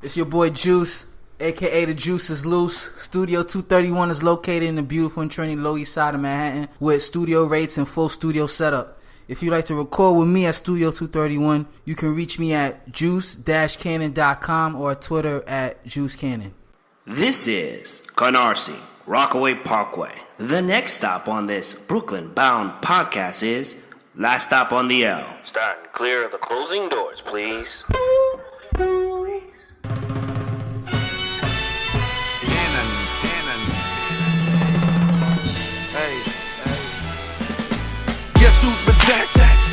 It's your boy Juice, a.k.a. The Juice is Loose. Studio 231 is located in the beautiful and trendy Lower East Side of Manhattan with studio rates and full studio setup. If you'd like to record with me at Studio 231, you can reach me at juice-cannon.com or Twitter at juicecannon. This is Canarsie, Rockaway Parkway. The next stop on this Brooklyn-bound podcast is Last Stop on the L. Starting clear of the closing doors, please.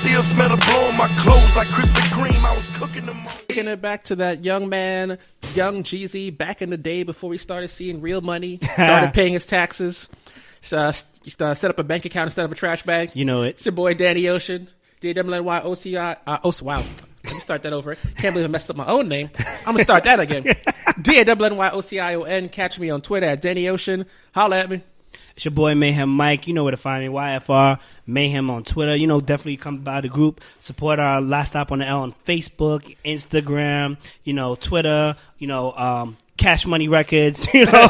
Still smell the blow on my clothes like Krispy Kreme. I was cooking them all. Taking it back to that young man, young Jeezy, back in the day before we started seeing real money, started paying his taxes, set up a bank account instead of a trash bag. You know it. It's your boy Danny Ocean, D-A-W-N-Y-O-C-I. Wow. Let me start that over. Can't believe I messed up my own name. I'm going to start that again. D-A-W-N-Y-O-C-I-O-N. Catch me on Twitter at Danny Ocean. Holla at me. It's your boy Mayhem Mike. You know where to find me. YFR Mayhem on Twitter. You know, definitely come by the group. Support our Last Stop on the L on Facebook, Instagram, you know, Twitter, you know, Cash Money Records, you know.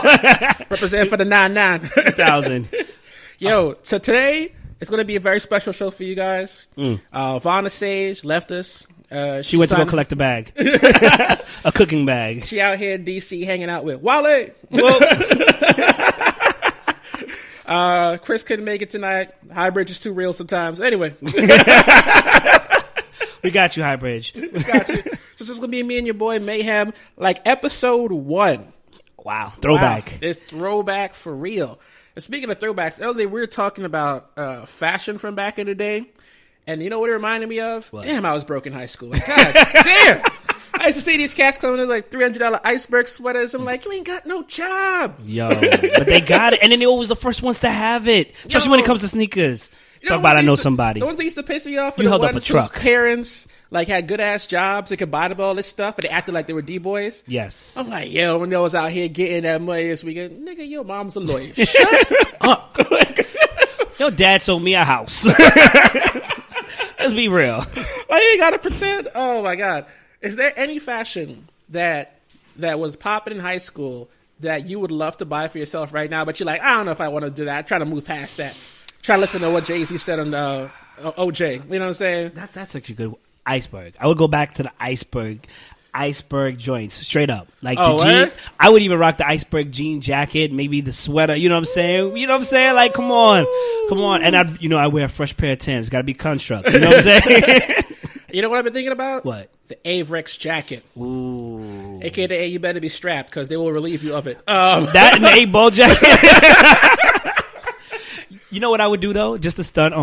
Represent for the 99. 2000. Yo, so today it's going to be a very special show for you guys. Vonna Sage left us. She went to go collect a bag. A cooking bag. She out here in D.C. hanging out with Wale. Chris couldn't make it tonight. Highbridge is too real sometimes. Anyway. We got you, Highbridge. We got you. So this is going to be me and your boy Mayhem, like episode 1. Wow. Throwback. Wow. It's throwback for real. And speaking of throwbacks, earlier we were talking about fashion from back in the day. And you know what it reminded me of? What? Damn, I was broke in high school. Like, God damn. I used to see these cats coming in like $300 iceberg sweaters. I'm like, you ain't got no job. Yo, but they got it. And then they're always the first ones to have it. Especially when it comes to sneakers. Talk about I know somebody. The ones that used to piss me off were you the held up ones a truck. whose parents like had good-ass jobs. They could buy them all this stuff, but they acted like they were D-boys. Yes. I'm like, yo, when I was out here getting that money this weekend, nigga, your mom's a lawyer. Shut up. Your dad sold me a house. Let's be real. Like, you gotta pretend. Oh, my God. Is there any fashion that was popping in high school that you would love to buy for yourself right now, but you're like, I don't know if I want to do that. I'm trying to move past that. Try to listen to what Jay-Z said on OJ. You know what I'm saying? That's actually good. Iceberg. I would go back to the iceberg joints, straight up. Like the jean. I would even rock the iceberg jean jacket, maybe the sweater. You know what I'm saying? You know what I'm saying? Like, come on. And I wear a fresh pair of Timbs. Got to be construct. You know what I'm saying? You know what I've been thinking about? What? The Avrex jacket. Ooh. AKA, you better be strapped because they will relieve you of it. That and the 8-ball jacket. You know what I would do, though? Just to stunt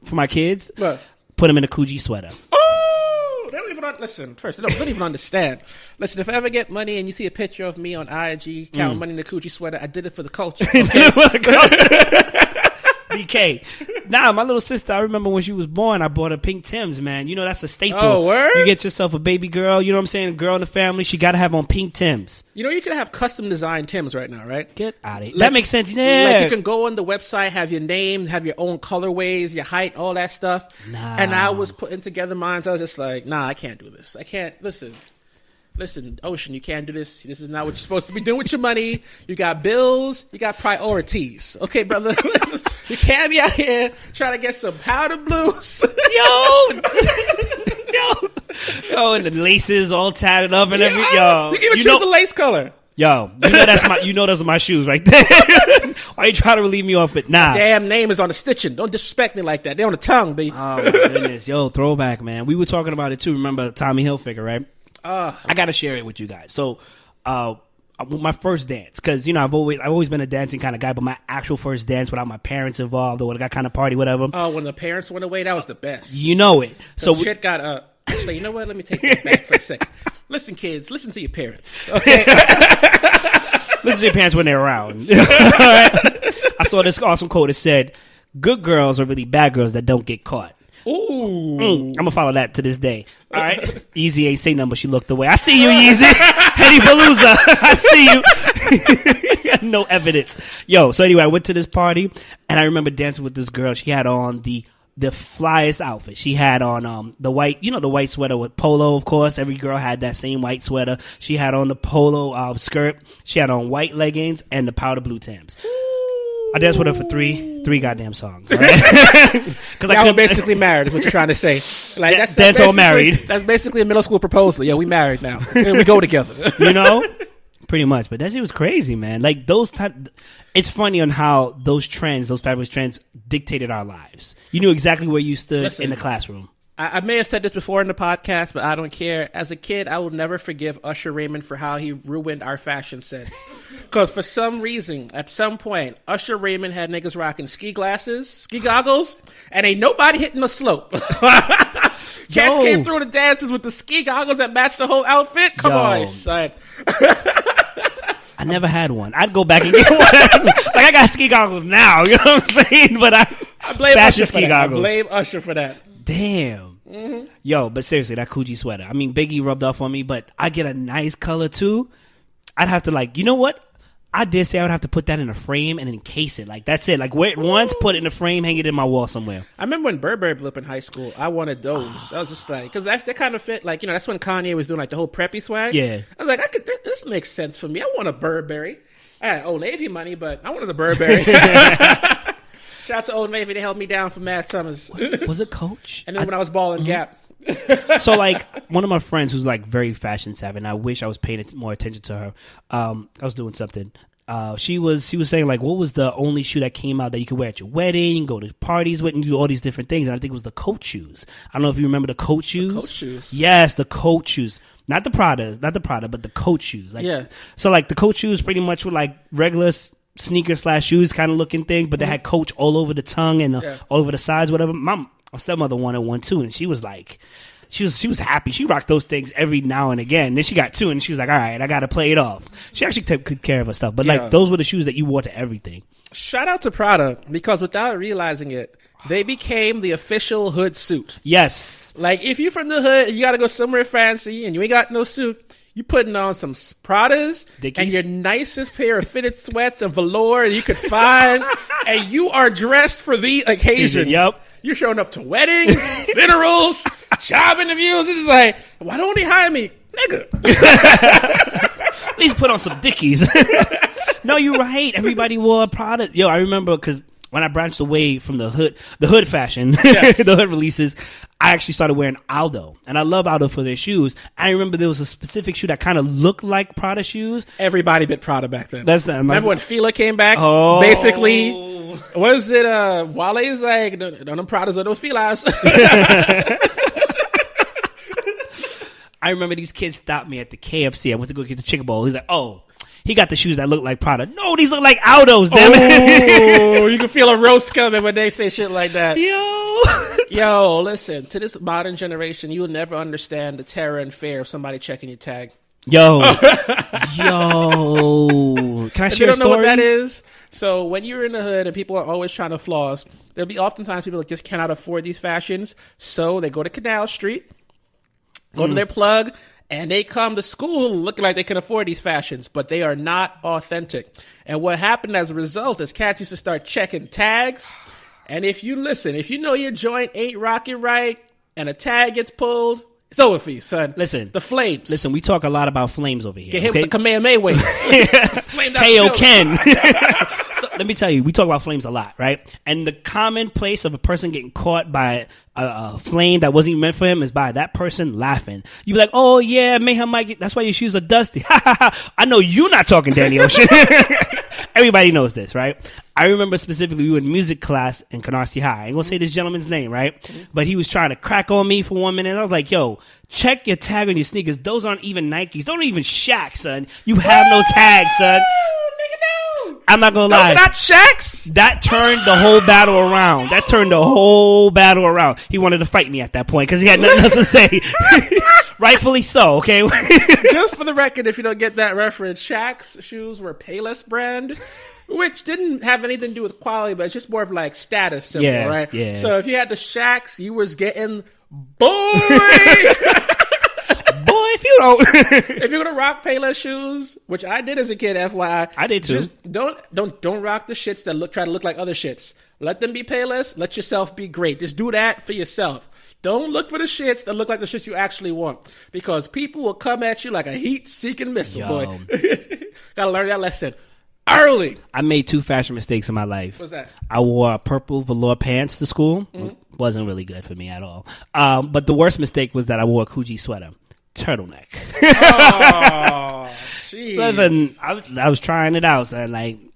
for my kids? What? Put them in a Coogee sweater. Oh! They don't even listen. First, they don't even understand. Listen, if I ever get money and you see a picture of me on IG counting money in the Coogee sweater, I did it for the culture. Okay? BK. Nah, my little sister, I remember when she was born, I bought her pink Timbs, man. You know, that's a staple. Oh, word? You get yourself a baby girl, you know what I'm saying? A girl in the family, she got to have on pink Timbs. You know, you can have custom designed Timbs right now, right? Get out of here. That makes sense. Yeah. Like, you can go on the website, have your name, have your own colorways, your height, all that stuff. Nah. And I was putting together mine, so I was just like, nah, I can't do this. I can't. Listen, Ocean, you can't do this. This is not what you're supposed to be doing with your money. You got bills. You got priorities. Okay, brother? You can't be out here trying to get some powder blues. Yo, and the laces all tatted up and everything. Yo, you can even choose the lace color. Yo, those are my shoes right there. Why you trying to relieve me off it? Nah. Damn name is on the stitching. Don't disrespect me like that. They're on the tongue, B. Oh, my goodness. Yo, throwback, man. We were talking about it, too. Remember Tommy Hilfiger, right? I got to share it with you guys. So, my first dance, because, you know, I've always been a dancing kind of guy, but my actual first dance without my parents involved or when I got kind of party, whatever. Oh, when the parents went away, that was the best. You know it. So shit got, actually, you know what? Let me take that back for a second. Listen, kids, listen to your parents. Okay? Listen to your parents when they're around. I saw this awesome quote. It said, good girls are really bad girls that don't get caught. Ooh. I'm going to follow that to this day. All right. Easy ain't say nothing, but she looked away. I see you, Yeezy. Hetty Palooza. I see you. No evidence. Yo, so anyway, I went to this party, and I remember dancing with this girl. She had on the the flyest outfit. She had on the white, the white sweater with polo, of course. Every girl had that same white sweater. She had on the polo skirt. She had on white leggings and the powder blue Timbs. I danced with her for three goddamn songs. Right? Because I was basically married, is what you're trying to say. Like that's all married. That's basically a middle school proposal. Yeah, we married now, and we go together. Pretty much. But that shit was crazy, man. Like it's funny on how those fabulous trends, dictated our lives. You knew exactly where you stood in the classroom. I may have said this before in the podcast, but I don't care. As a kid, I will never forgive Usher Raymond for how he ruined our fashion sense. Because for some reason, at some point, Usher Raymond had niggas rocking ski goggles, and ain't nobody hitting the slope. Cats came through the dances with the ski goggles that matched the whole outfit. Come on, son. I never had one. I'd go back and get one. Like, I got ski goggles now. You know what I'm saying? But I blame Usher for that. Goggles. I blame Usher for that. Damn. Mm-hmm. Yo, but seriously, that Coogee sweater. I mean, Biggie rubbed off on me, but I get a nice color too. I'd have to you know what? I did say I would have to put that in a frame and encase it. Like, that's it. Like, wear it once, put it in a frame, hang it in my wall somewhere. I remember when Burberry blew up in high school. I wanted those. I was just like, because that kind of fit. Like, that's when Kanye was doing like the whole preppy swag. Yeah. I was like, this makes sense for me. I want a Burberry. I had Old Navy money, but I wanted a Burberry. Shout out to Old Navy. They held me down for Mad Summers. Was it Coach? And then when I was balling Gap. So, like, one of my friends who's, like, very fashion savvy, and I wish I was paying more attention to her. I was doing something. She was saying, like, what was the only shoe that came out that you could wear at your wedding, go to parties with, and do all these different things? And I think it was the Coach shoes. I don't know if you remember the Coach shoes. The Coach shoes. Yes, the Coach shoes. Not the Prada, but the Coach shoes. Like, yeah. So, like, the Coach shoes pretty much were, like, regular sneaker / shoes kind of looking thing, but they had Coach all over the tongue and all over the sides, whatever. My stepmother wanted one too, and she was like, she was happy. She rocked those things every now and again. And then she got two, and she was like, all right, I got to play it off. She actually took good care of her stuff, but like those were the shoes that you wore to everything. Shout out to Prada, because without realizing it, they became the official hood suit. Yes. Like, if you're from the hood, you got to go somewhere fancy, and you ain't got no suit. You putting on some Pradas and your nicest pair of fitted sweats and velour you could find, and you are dressed for the occasion. Yep. You're showing up to weddings, funerals, job interviews. This is like, why don't he hire me? Nigga. At least put on some Dickies. No, you're right. Everybody wore Prada. Yo, I remember because when I branched away from the hood fashion, the hood releases, I actually started wearing Aldo. And I love Aldo for their shoes. I remember there was a specific shoe that kind of looked like Prada shoes. Everybody bit Prada back then. Remember when Fila came back? Oh. Basically, was it Wale's like, no, them Pradas or those Filas? I remember these kids stopped me at the KFC. I went to go get the chicken bowl. He's like, oh, he got the shoes that look like Prada. No, these look like Aldos, damn it. Oh, you can feel a roast coming when they say shit like that. Yo, listen, to this modern generation, you will never understand the terror and fear of somebody checking your tag. Yo. Can I share a story? You don't know what that is? So when you're in the hood and people are always trying to floss, there'll be oftentimes people that just cannot afford these fashions. So they go to Canal Street, go to their plug, and they come to school looking like they can afford these fashions, but they are not authentic. And what happened as a result is cats used to start checking tags. And if you know your joint ain't rocking right and a tag gets pulled, it's over for you, son. Listen. The flames. Listen, we talk a lot about flames over here. Get hit with the Kamehameha waves. KO Ken. So let me tell you, we talk about flames a lot, right? And the common place of a person getting caught by a flame that wasn't even meant for him is by that person laughing. You be like, oh yeah, Mayhem Mike, that's why your shoes are dusty. I know you're not talking Danny Ocean. Everybody knows this, right? I remember specifically we were in music class in Canarsie High. I ain't gonna say this gentleman's name, right? But he was trying to crack on me for 1 minute. I was like, yo, check your tag on your sneakers. Those aren't even Nikes. Those aren't even Shaq, son. You have no tag, son. I'm not gonna lie. Those are not Shaqs. That turned the whole battle around. He wanted to fight me at that point because he had nothing else to say. Rightfully so, okay? Just for the record, if you don't get that reference, Shaq's shoes were Payless brand, which didn't have anything to do with quality, but it's just more of like status symbol, right? Yeah. So if you had the Shaqs, you was getting boy. If you're gonna rock Payless shoes, which I did as a kid, FYI, I did too. Just don't rock the shits that try to look like other shits. Let them be Payless. Let yourself be great. Just do that for yourself. Don't look for the shits that look like the shits you actually want, because people will come at you like a heat-seeking missile, boy. Gotta learn that lesson early. I made 2 fashion mistakes in my life. What's that? I wore purple velour pants to school. Wasn't really good for me at all. But the worst mistake was that I wore a Coogee sweater. Turtleneck. Oh, jeez. Listen, I was trying it out, son.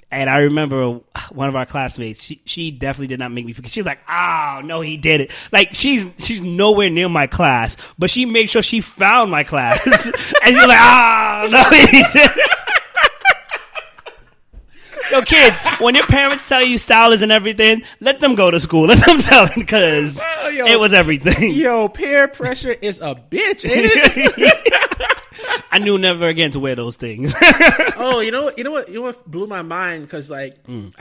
And I remember one of our classmates, she definitely did not make me forget. She was like, oh, no, he did it. Like, she's nowhere near my class, but she made sure she found my class. And she's like, oh, no, he did it. Yo, kids, when your parents tell you style isn't everything, let them go to school. Let them tell them, because it was everything. Yo, peer pressure is a bitch, ain't it? I knew never again to wear those things. Oh, you know what blew my mind? Because I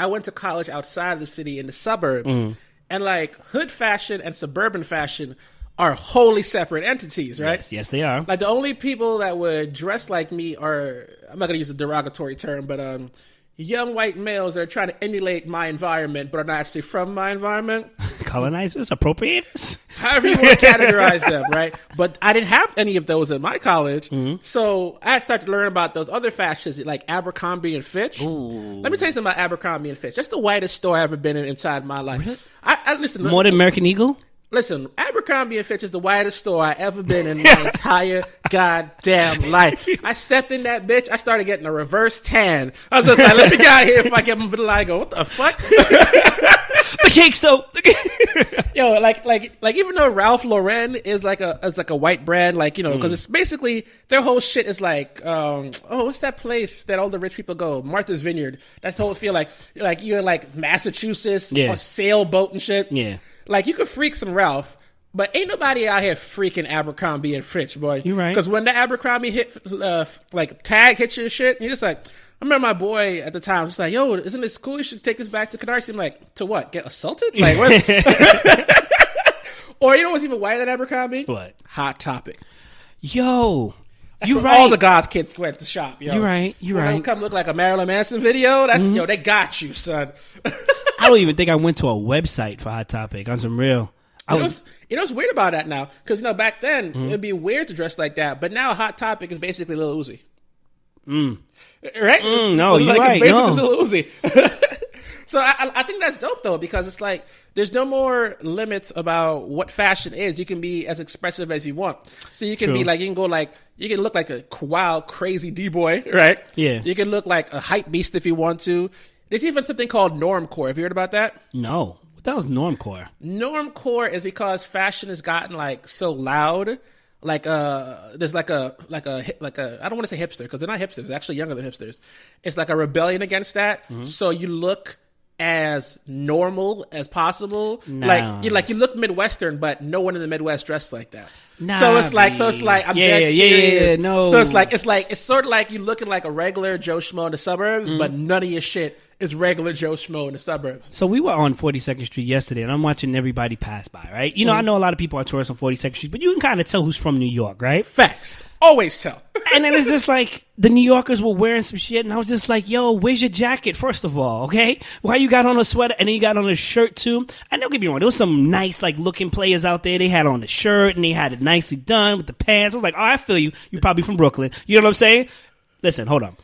went to college outside the city in the suburbs, and like hood fashion and suburban fashion are wholly separate entities, right? Yes, they are. Like the only people that would dress like me are, I'm not gonna use a derogatory term, but young white males that are trying to emulate my environment but are not actually from my environment. Colonizers, appropriators, however you want to categorize them, right? But I didn't have any of those at my college, so I started to learn about those other fashions like Abercrombie and Fitch. Ooh. Let me tell you something about Abercrombie and Fitch. That's the whitest store I've ever been in inside my life. Really? I listen. More than American Eagle? Listen, Abercrombie and Fitch is the whitest store I ever been in my entire goddamn life. I stepped in that bitch. I started getting a reverse tan. I was just like, let me get out of here if I get moving the line. I go, what the fuck? The cake soap. Yo, like even though Ralph Lauren is like a white brand, like, you know, because it's basically their whole shit is like, what's that place that all the rich people go? Martha's Vineyard. That's the whole feel like you're in like Massachusetts on a sailboat and shit. Yeah. Like, you could freak some Ralph, but ain't nobody out here freaking Abercrombie and Fitch, boy. You're right. Because when the Abercrombie tag hits you and shit, you're just like, I remember my boy at the time was just like, yo, isn't this cool? You should take this back to Canarsie. I'm like, to what? Get assaulted? Like, what? Or you know what's even whiter than Abercrombie? What? Hot Topic. Yo. That's You're where right. all the goth kids went to shop, yo. You're right. You're when right. they come look like a Marilyn Manson video, that's, yo, they got you, son. I don't even think I went to a website for Hot Topic on some real. You know what's weird about that now? Because, back then, it would be weird to dress like that. But now Hot Topic is basically Lil Uzi. Right? No, you're right. It's basically Lil Uzi. So I think that's dope, though, because it's like there's no more limits about what fashion is. You can be as expressive as you want. So you can be like, you can look like a wild, crazy D-boy, right? Yeah. You can look like a hype beast if you want to. There's even something called normcore. Have you heard about that? No. That was normcore. Normcore is because fashion has gotten like so loud. Like there's like a I don't want to say hipster because they're not hipsters. They're actually younger than hipsters. It's like a rebellion against that. So you look as normal as possible. Nah. Like you look Midwestern, but no one in the Midwest dressed like that. Nah, so it's like I'm dead serious. Yeah, no. So it's sort of like you looking like a regular Joe Schmo in the suburbs, but none of your shit is regular Joe Schmo in the suburbs. So we were on 42nd Street yesterday, and I'm watching everybody pass by, right? You know, I know a lot of people are tourists on 42nd Street, but you can kind of tell who's from New York, right? Facts. Always tell. And then it's just like the New Yorkers were wearing some shit, and I was just like, yo, where's your jacket, first of all, okay? Why you got on a sweater, and then you got on a shirt, too? And don't get me wrong, there was some nice, like, looking players out there. They had on the shirt, and they had it nicely done with the pants. I was like, oh, I feel you. You're probably from Brooklyn. You know what I'm saying? Listen, hold up.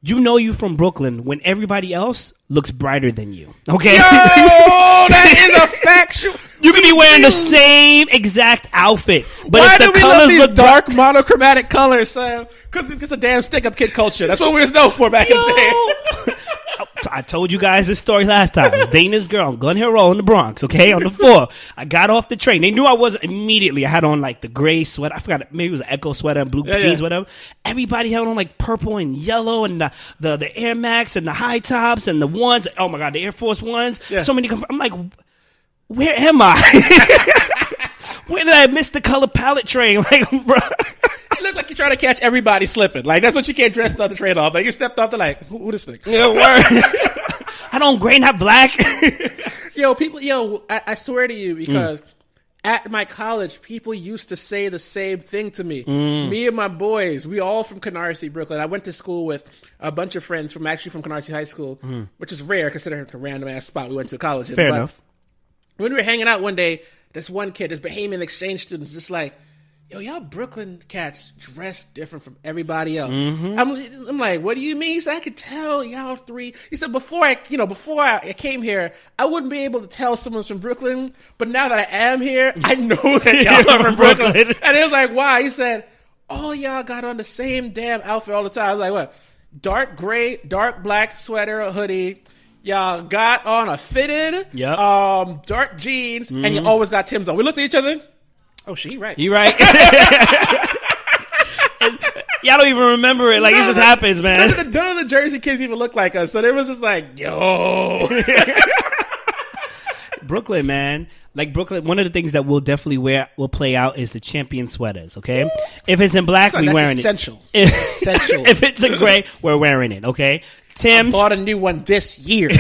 You know you from Brooklyn when everybody else looks brighter than you. Okay? Yo, that is a fact. You can be wearing the same exact outfit, but why if the do we colors love these look dark monochromatic colors, Sam? Because it's a damn stick-up kid culture. That's what we was known for back in the day. I told you guys this story last time. Dana's girl on Glen Hill Road in the Bronx, okay, on the 4. I got off the train. They knew I wasn't immediately. I had on like the gray sweater. I forgot, maybe it was an Echo sweater and blue jeans, whatever. Everybody had on like purple and yellow and the Air Max and the high tops and the ones. Oh my God, the Air Force Ones. Yeah. So many. I'm like, where am I? Where did I miss the color palette train? Like, bro. You look like you're trying to catch everybody slipping. Like, that's what you can't dress off the train off. Like, you stepped off the, like, who this thing? Yeah, word. I don't gray, not black. I swear to you, because at my college, people used to say the same thing to me. Me and my boys, we all from Canarsie, Brooklyn. I went to school with a bunch of friends from Canarsie High School, which is rare considering it's a random ass spot we went to college in. Fair enough. When we were hanging out one day, this one kid, this Bahamian exchange student, was just like, yo, y'all Brooklyn cats dress different from everybody else. I'm like, what do you mean? He said, I could tell y'all three. He said, before I came here, I wouldn't be able to tell someone's from Brooklyn, but now that I am here, I know that y'all are from Brooklyn. And he was like, why? He said, all y'all got on the same damn outfit all the time. I was like, what? Dark gray, dark black sweater, a hoodie. Y'all got on a fitted, dark jeans, and you always got Tim's on. We looked at each other. Oh, she right. You right. Y'all don't even remember it. Like, it just happens, man. None of the Jersey kids even look like us. So they was just like, yo. Brooklyn, man. Like, Brooklyn, one of the things that we'll definitely will play out is the champion sweaters, okay? If it's in black, we're wearing essentials. it. Essentials. If it's in gray, we're wearing it, okay? Tim's. I bought a new one this year.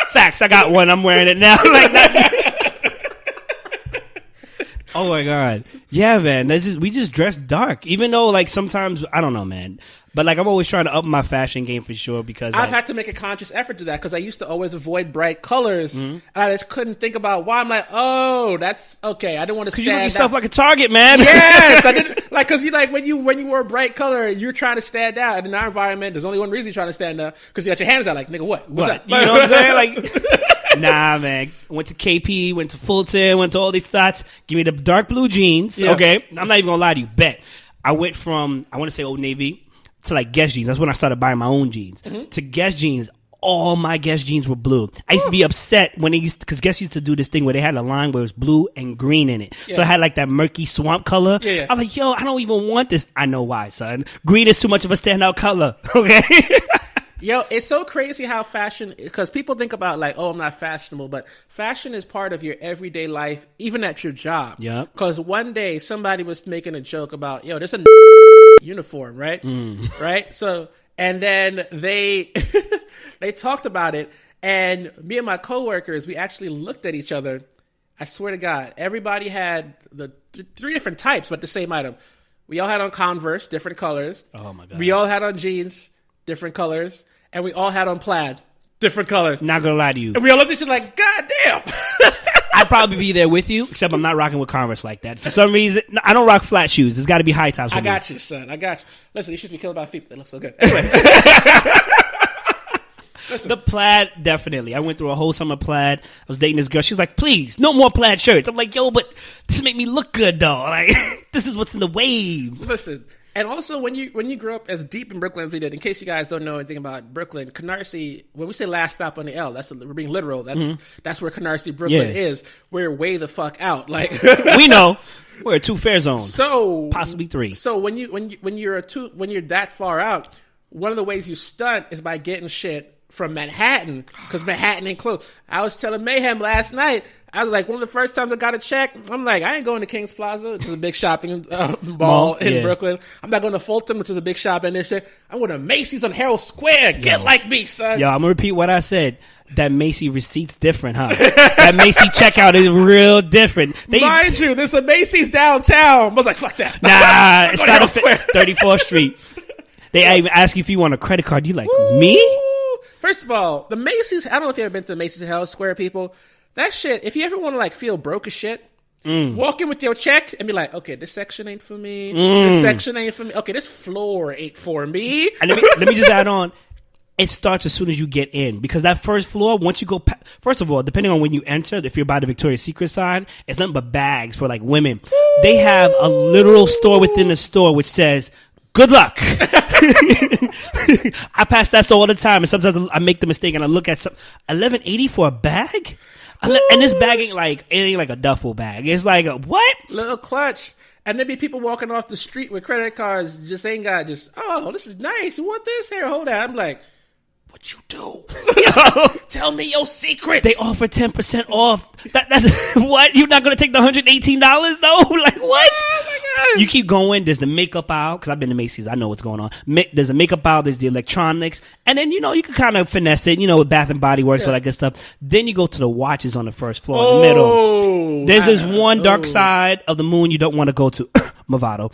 Facts. I got one. I'm wearing it now. Oh my God. Yeah, man. We just dress dark. Even though, like, sometimes, I don't know, man. But, like, I'm always trying to up my fashion game for sure because I've had to make a conscious effort to that because I used to always avoid bright colors. And I just couldn't think about why. I'm like, oh, that's okay. I didn't want to stand you look out. yourself like a target, man. Yes. I didn't, like, because when you wear a bright color, you're trying to stand out. And in our environment, there's only one reason you're trying to stand out because you got your hands out like, nigga, what's that? You know what I'm saying? Like, nah, man. Went to KP, went to Fulton, went to all these spots. Give me the dark blue jeans. Yeah. Okay. I'm not even going to lie to you. Bet. I went from, I want to say Old Navy to like Guess jeans. That's when I started buying my own jeans. To Guess jeans. All my Guess jeans were blue. I used to be upset when because Guess used to do this thing where they had a line where it was blue and green in it. Yeah. So it had like that murky swamp color. Yeah. I'm like, yo, I don't even want this. I know why, son. Green is too much of a standout color. Okay. Yo, it's so crazy how fashion, because people think about like, oh, I'm not fashionable, but fashion is part of your everyday life, even at your job. Yeah. Because one day somebody was making a joke about, yo, there's a uniform, right? Right? So, and then they they talked about it, and me and my coworkers, we actually looked at each other. I swear to God, everybody had the three different types, but the same item. We all had on Converse, different colors. Oh my God. We all had on jeans, different colors, and we all had on plaid, different colors. Not gonna lie to you. And we all looked at each other like, God damn. I'd probably be there with you, except I'm not rocking with Converse like that. For some reason, I don't rock flat shoes. It's got to be high tops for me. I got you, son. I got you. Listen, you should be killing by feet, but they look so good. Anyway. Listen. The plaid, definitely. I went through a whole summer plaid. I was dating this girl. She was like, please, no more plaid shirts. I'm like, yo, but this make me look good, though. Like, this is what's in the wave. Listen. And also, when you grow up as deep in Brooklyn as we did, in case you guys don't know anything about Brooklyn, Canarsie, when we say last stop on the L, we're being literal. That's where Canarsie, Brooklyn is. We're way the fuck out. Like we know we're a 2 fare zone. So possibly 3. So when you're that far out, one of the ways you stunt is by getting shit from Manhattan, because Manhattan ain't close. I was telling Mayhem last night, I was like, one of the first times I got a check, I'm like, I ain't going to King's Plaza, which is a big shopping mall in Brooklyn. I'm not going to Fulton, which is a big shopping district. I'm going to Macy's on Herald Square. Get like me, son. Yo, I'm going to repeat what I said. That Macy receipt's different, huh? That Macy checkout is real different. Mind you, there's a Macy's downtown. I was like, fuck that. Nah, it's not 34th Street. They even ask you if you want a credit card. You like, me? First of all, the Macy's, I don't know if you've ever been to the Macy's at Herald Square, people. That shit, if you ever want to like feel broke as shit, walk in with your check and be like, okay, this section ain't for me. This section ain't for me. Okay, this floor ain't for me. And let me just add on. It starts as soon as you get in, because that first floor, once you go, first of all, depending on when you enter, if you're by the Victoria's Secret side, it's nothing but bags for like women. They have a literal store within the store which says, good luck. I pass that store all the time, and sometimes I make the mistake and I look at some $11.80 for a bag, and this bag ain't like a duffel bag. It's like a what? Little clutch. And there be people walking off the street with credit cards, just ain't got oh, this is nice. You want this? Here, hold that. I'm like, what you do? Tell me your secrets. They offer 10% off. That's what? You're not going to take the $118 though? Like what? Oh my God. You keep going. There's the makeup aisle, because I've been to Macy's. I know what's going on. There's a makeup aisle. There's the electronics. And then, you can kind of finesse it, with Bath and Body Works, all that good stuff. Then you go to the watches on the first floor in the middle. There's this one dark side of the moon you don't want to go to. Movado.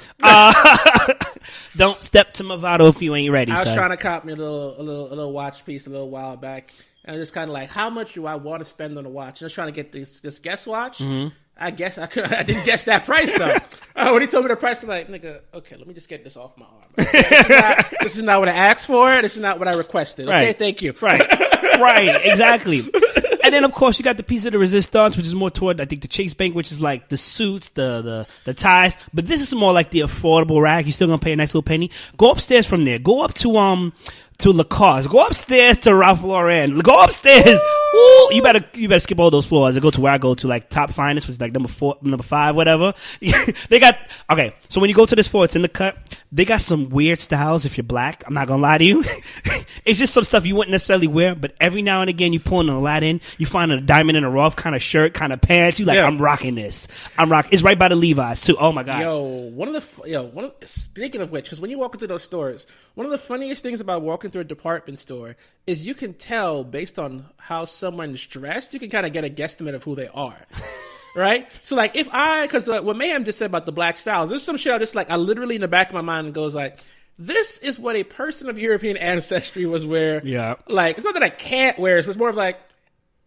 Don't step to Movado if you ain't ready. I was trying to cop me a little watch piece a little while back. And just kind of like, how much do I want to spend on a watch? I was trying to get this Guess watch. Mm-hmm. I guess I didn't guess that price though. When he told me the price, I'm like, nigga, okay, let me just get this off my arm. Okay, this is not what I asked for. This is not what I requested. Okay, right. Thank you. Right, right, exactly. And then of course you got the piece of the resistance, which is more toward I think the Chase Bank, which is like the suits, the ties. But this is more like the affordable rack. You're still gonna pay a nice little penny. Go upstairs from there. Go up to Lacoste. Go upstairs to Ralph Lauren. Go upstairs. Ooh, you better skip all those floors and go to where I go to, like Top Finest, which is like number 5, whatever. They got okay. So when you go to this floor, it's in the cut. They got some weird styles. If you're black, I'm not gonna lie to you. It's just some stuff you wouldn't necessarily wear, but every now and again you pull in a Aladdin, you find a diamond in a rough kind of shirt, kind of pants. You like, I'm rocking this. It's right by the Levi's too. Oh my God. Speaking of which, because when you walk into those stores, one of the funniest things about walking through a department store is you can tell based on how someone's dressed, you can kind of get a guesstimate of who they are. Right? So like because what Mayhem just said about the black styles, there's some shit I literally in the back of my mind goes like, this is what a person of European ancestry was wear. Yeah. Like, it's not that I can't wear it, it's more of like,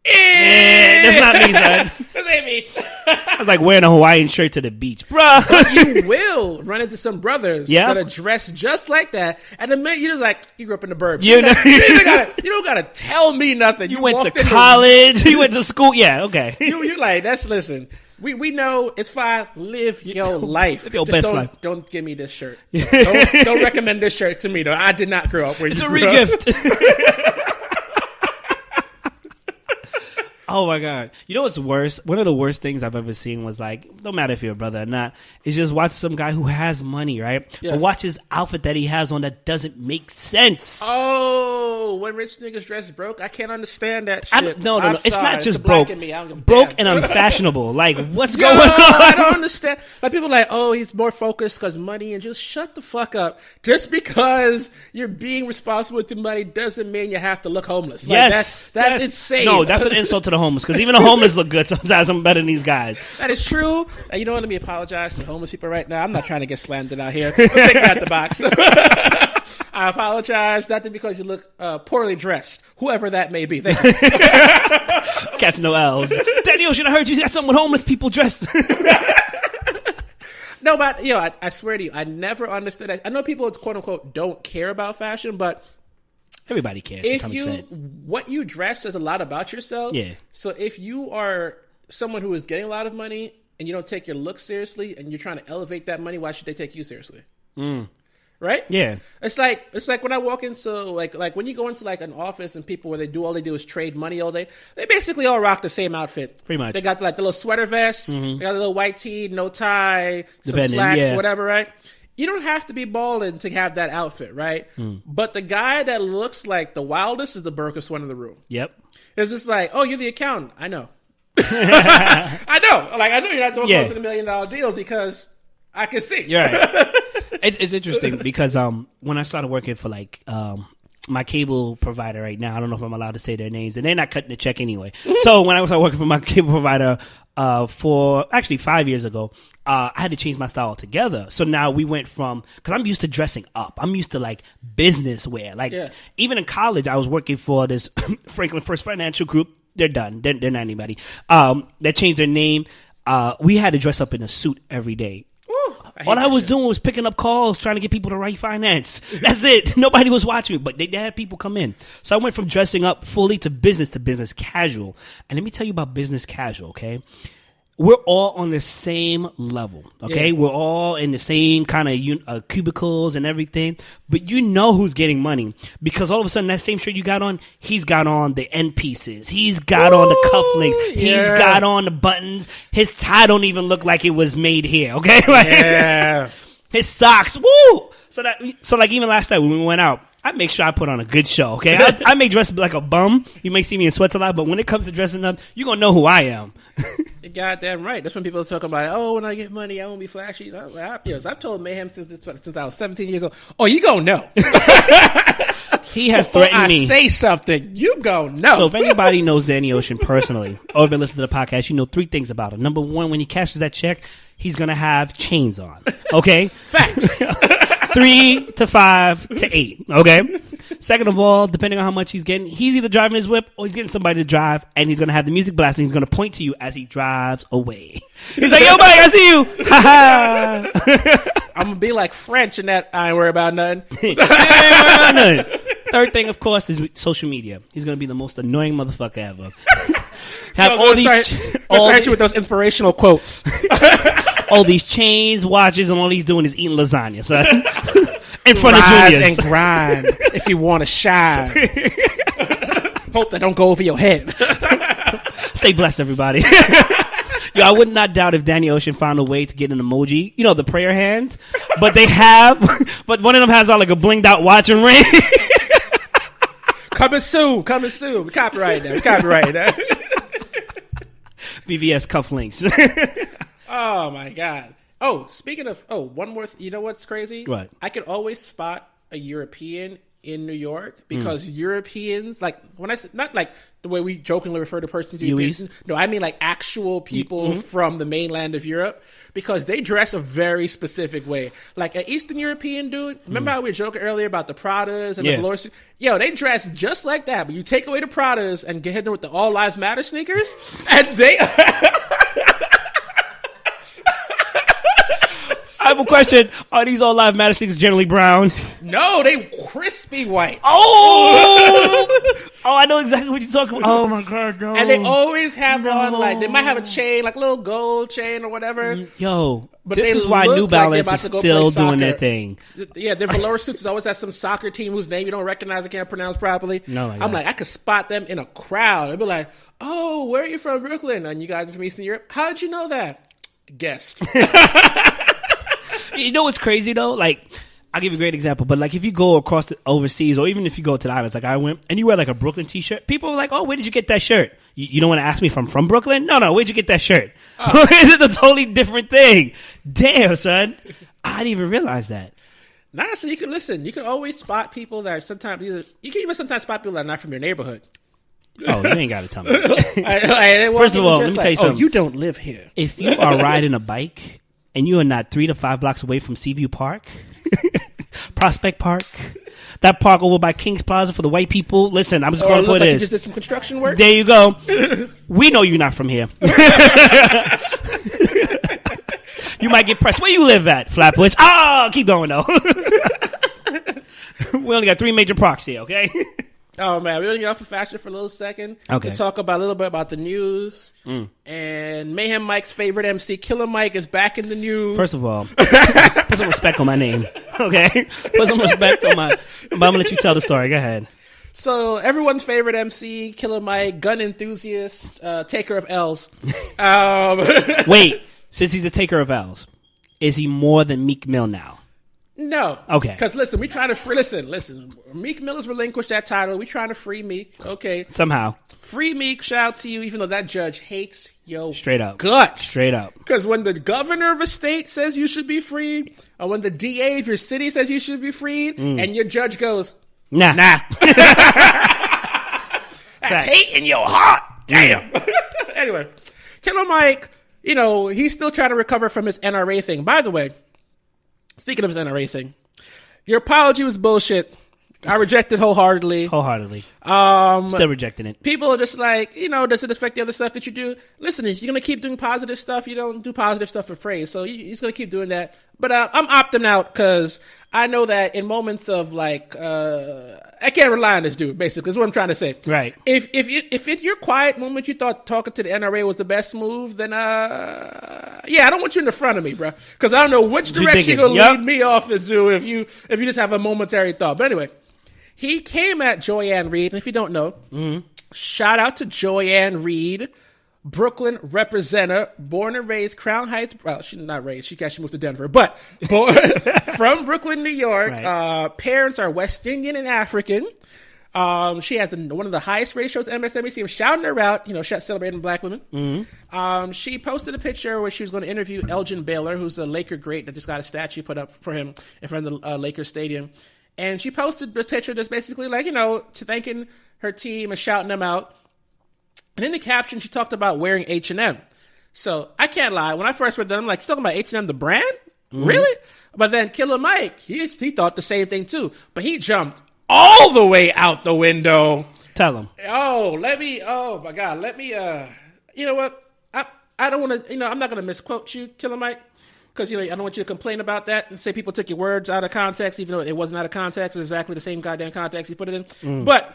that's not me, son. This ain't me. I was like wearing a Hawaiian shirt to the beach, bro. You will run into some brothers that are dressed just like that, and the minute you're just like, you grew up in the burbs. You don't gotta tell me nothing. You went to college. You went to school. Yeah, okay. You like listen. We know it's fine. Live your life. Live your best life. Don't give me this shirt. Don't recommend this shirt to me though. I did not grow up where you grew up. It's a regift. Oh my God. You know what's worse? One of the worst things I've ever seen was like, no matter if you're a brother or not, is just watch some guy who has money, right? Yeah. But watch his outfit that he has on that doesn't make sense. Oh, when rich niggas dress broke, I can't understand that shit. No. It's not just broke. Broke and unfashionable. Like, what's going on? I don't understand. Like, people are like, oh, he's more focused because money, and just shut the fuck up. Just because you're being responsible with your money doesn't mean you have to look homeless. Like, yes. That's insane. No, that's an insult to the homeless, because even the homeless look good sometimes. I'm better than these guys. That is true. And you know what? Let me apologize to homeless people right now. I'm not trying to get slandered out here. We'll take that out the box. I apologize, not because you look poorly dressed, whoever that may be. Thank you. Catch no L's. Danny Ocean, I heard you got something with homeless people dressed. No, but I swear to you, I never understood that. I know people, quote unquote, don't care about fashion, but everybody cares to some extent. What you dress says a lot about yourself. Yeah. So if you are someone who is getting a lot of money and you don't take your look seriously and you're trying to elevate that money, why should they take you seriously? Right? Yeah. It's like when I walk into like when you go into like an office and people where all they do is trade money all day, they basically all rock the same outfit. Pretty much. They got like the little sweater vest, they got a little white tee, no tie, some slacks, whatever, right? You don't have to be ballin' to have that outfit, right? But the guy that looks like the wildest is the burkest one in the room. Yep. It's just like, oh, you're the accountant. I know. I know. Like, I know you're not doing close to $1 million deals because I can see. You're right. It's interesting because when I started working for like my cable provider right now, I don't know if I'm allowed to say their names, and they're not cutting the check anyway. So when I was working for my cable provider for actually 5 years ago, I had to change my style altogether. So now we went from, because I'm used to dressing up. I'm used to like business wear. Like even in college, I was working for this Franklin First Financial Group. They're done. They're not anybody. They changed their name. We had to dress up in a suit every day. All I was doing was picking up calls, trying to get people to write finance. That's it. Nobody was watching me, but they had people come in. So I went from dressing up fully to business casual. And let me tell you about business casual, okay? We're all on the same level, okay? Yeah. We're all in the same kind of cubicles and everything, but you know who's getting money because all of a sudden that same shirt you got on, he's got on the end pieces. He's got on the cufflinks. He's got on the buttons. His tie don't even look like it was made here, okay? Like, his socks, woo! So like even last night when we went out, I make sure I put on a good show, okay? I may dress like a bum. You may see me in sweats a lot, but when it comes to dressing up, you're going to know who I am. You're goddamn right. That's when people are talking about, oh, when I get money, I won't be flashy. I've told Mayhem since I was 17 years old. Oh, you going to know. He has threatened me. Say something, you go know. So if anybody knows Danny Ocean personally or been listening to the podcast, you know 3 things about him. Number 1, when he cashes that check, he's going to have chains on. Okay? Facts. 3 to 5 to 8. Okay? Second of all, depending on how much he's getting, he's either driving his whip or he's getting somebody to drive, and he's going to have the music blasting. He's going to point to you as he drives away. He's like, yo, Mike, I see you. Ha ha. I'm going to be like French in that I ain't worry about nothing. Third thing, of course, is social media. He's going to be the most annoying motherfucker ever. Start you with those inspirational quotes. All these chains, watches, and all he's doing is eating lasagna, son. In front Rise of juniors. and grind if you want to shine. Hope that don't go over your head. Stay blessed, everybody. Yo, I would not doubt if Danny Ocean found a way to get an emoji, you know, the prayer hands, but but one of them has all like a blinged out watch and ring. Coming soon. We copyright that. VVS cufflinks. Oh my God. Oh, speaking of, one more, you know what's crazy? What? I could always spot a European in New York because Europeans, like, when I say, not like the way we jokingly refer to persons to Europeans. No, I mean like actual people from the mainland of Europe, because they dress a very specific way. Like an Eastern European dude, remember how we were joking earlier about the Pradas and the velour suit? Yo, they dress just like that, but you take away the Pradas and get them with the All Lives Matter sneakers, and they... I have a question. Are these All Live Matter sneakers generally brown? No, they crispy white. Oh, I know exactly what you're talking about. Oh my God, no. And they always have on, like, they might have a chain, like a little gold chain or whatever. Yo, but this they is why look New Balance like is still doing their thing. Yeah, their velour suits always have some soccer team whose name you don't recognize, I can't pronounce properly. No, I'm like, I could spot them in a crowd. They'd be like, oh, where are you from? Brooklyn. And you guys are from Eastern Europe? How did you know that? Guessed. You know what's crazy though? Like, I'll give you a great example. But like, if you go across overseas, or even if you go to the islands, like I went, and you wear like a Brooklyn T-shirt, people are like, "Oh, where did you get that shirt?" You don't want to ask me if I'm from Brooklyn? No, where'd you get that shirt? Oh. It's a totally different thing. Damn, son, I didn't even realize that. Nah, so you can listen. You can always spot people that are sometimes you can even sometimes spot people that are not from your neighborhood. Oh, you ain't got to tell me. First of all, let me tell you something. Oh, you don't live here. If you are riding a bike and you are not 3 to 5 blocks away from Seaview Park, Prospect Park, that park over by King's Plaza for the white people, listen, I'm just going for this. You just did some construction work? There you go. We know you're not from here. You might get pressed. Where you live at, Flatbush? Keep going, though. We only got 3 major parks here, okay? Oh man, we're gonna get off of fashion for a little second. Okay. To talk about a little bit about the news. And Mayhem Mike's favorite MC, Killer Mike, is back in the news. First of all, put some respect on my name, okay? Put some respect on my. But I'm gonna let you tell the story. Go ahead. So everyone's favorite MC, Killer Mike, gun enthusiast, taker of L's. Wait, since he's a taker of L's, is he more than Meek Mill now? No. Okay. Because listen, we trying to listen. Meek Mill has relinquished that title. We trying to free Meek. Okay. Somehow. Free Meek. Shout out to you, even though that judge hates your straight up guts. Straight up. Because when the governor of a state says you should be freed, or when the DA of your city says you should be freed, and your judge goes, nah. That's hate in your heart. Damn. Anyway, Killer Mike, he's still trying to recover from his NRA thing. By the way, speaking of his NRA thing, your apology was bullshit. I reject it wholeheartedly. Still rejecting it. People are just like, does it affect the other stuff that you do? Listen, if you're going to keep doing positive stuff, you don't do positive stuff for praise. So he's going to keep doing that. But I'm opting out because I know that in moments of like, I can't rely on this dude, basically, is what I'm trying to say. Right. If in your quiet moment you thought talking to the NRA was the best move, then, I don't want you in the front of me, bro. Because I don't know which direction you're going to lead me off into if you just have a momentary thought. But anyway. He came at Joyanne Reed, and if you don't know, shout out to Joyanne Reed, Brooklyn representative, born and raised Crown Heights. Well, she's not raised. She moved to Denver, but from Brooklyn, New York. Right. Parents are West Indian and African. She has one of the highest ratios at MSNBC. I'm shouting her out, celebrating black women. Mm-hmm. She posted a picture where she was going to interview Elgin Baylor, who's a Laker great that just got a statue put up for him in front of the Lakers stadium. And she posted this picture that's basically like, to thanking her team and shouting them out. And in the caption, she talked about wearing H&M. So I can't lie. When I first read that, I'm like, you talking about H&M, the brand? Mm-hmm. Really? But then Killer Mike, he thought the same thing too. But he jumped all the way out the window. Tell him. Oh my God. Let me, you know what? I don't want to, I'm not going to misquote you, Killer Mike. Because, I don't want you to complain about that and say people took your words out of context, even though it wasn't out of context. It's exactly the same goddamn context you put it in. But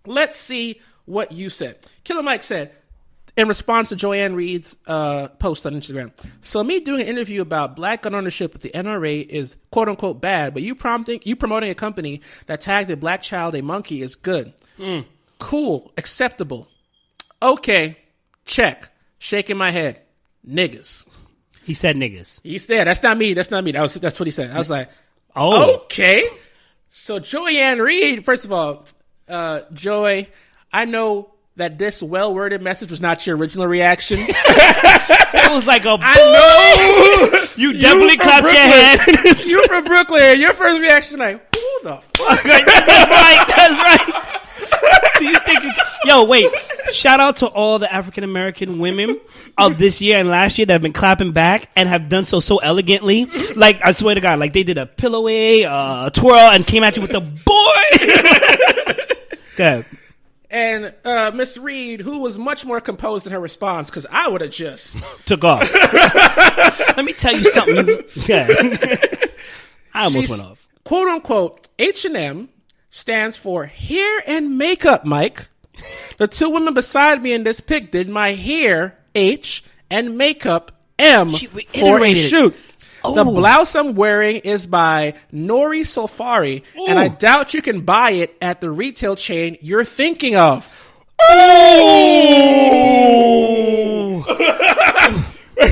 let's see what you said. Killer Mike said, in response to Joanne Reed's post on Instagram, so me doing an interview about black gun ownership with the NRA is quote unquote bad, but you promoting a company that tagged a black child a monkey is good. Cool, acceptable. Okay, check. Shaking my head. Niggas. He said niggas. He said, that's not me. That's what he said. I was like, oh, okay. So Joanne Reed, first of all, Joy, I know that this well-worded message was not your original reaction. It was like a boy. I know. You definitely clapped your hands. You from Brooklyn. Your first reaction like, who the fuck? That's right. Do you think yo, wait. Shout out to all the African-American women of this year and last year that have been clapping back and have done so elegantly. Like, I swear to God, like they did a pillow-away, twirl, and came at you with the boy. Go ahead. And Miss Reed, who was much more composed in her response, because I would have just took off. Let me tell you something. I almost went off. Quote unquote, H&M stands for hair and makeup, Mike. The two women beside me in this pic did my hair, H, and makeup, M, for a shoot. Oh. The blouse I'm wearing is by Nori Solfari, and I doubt you can buy it at the retail chain you're thinking of. Oh!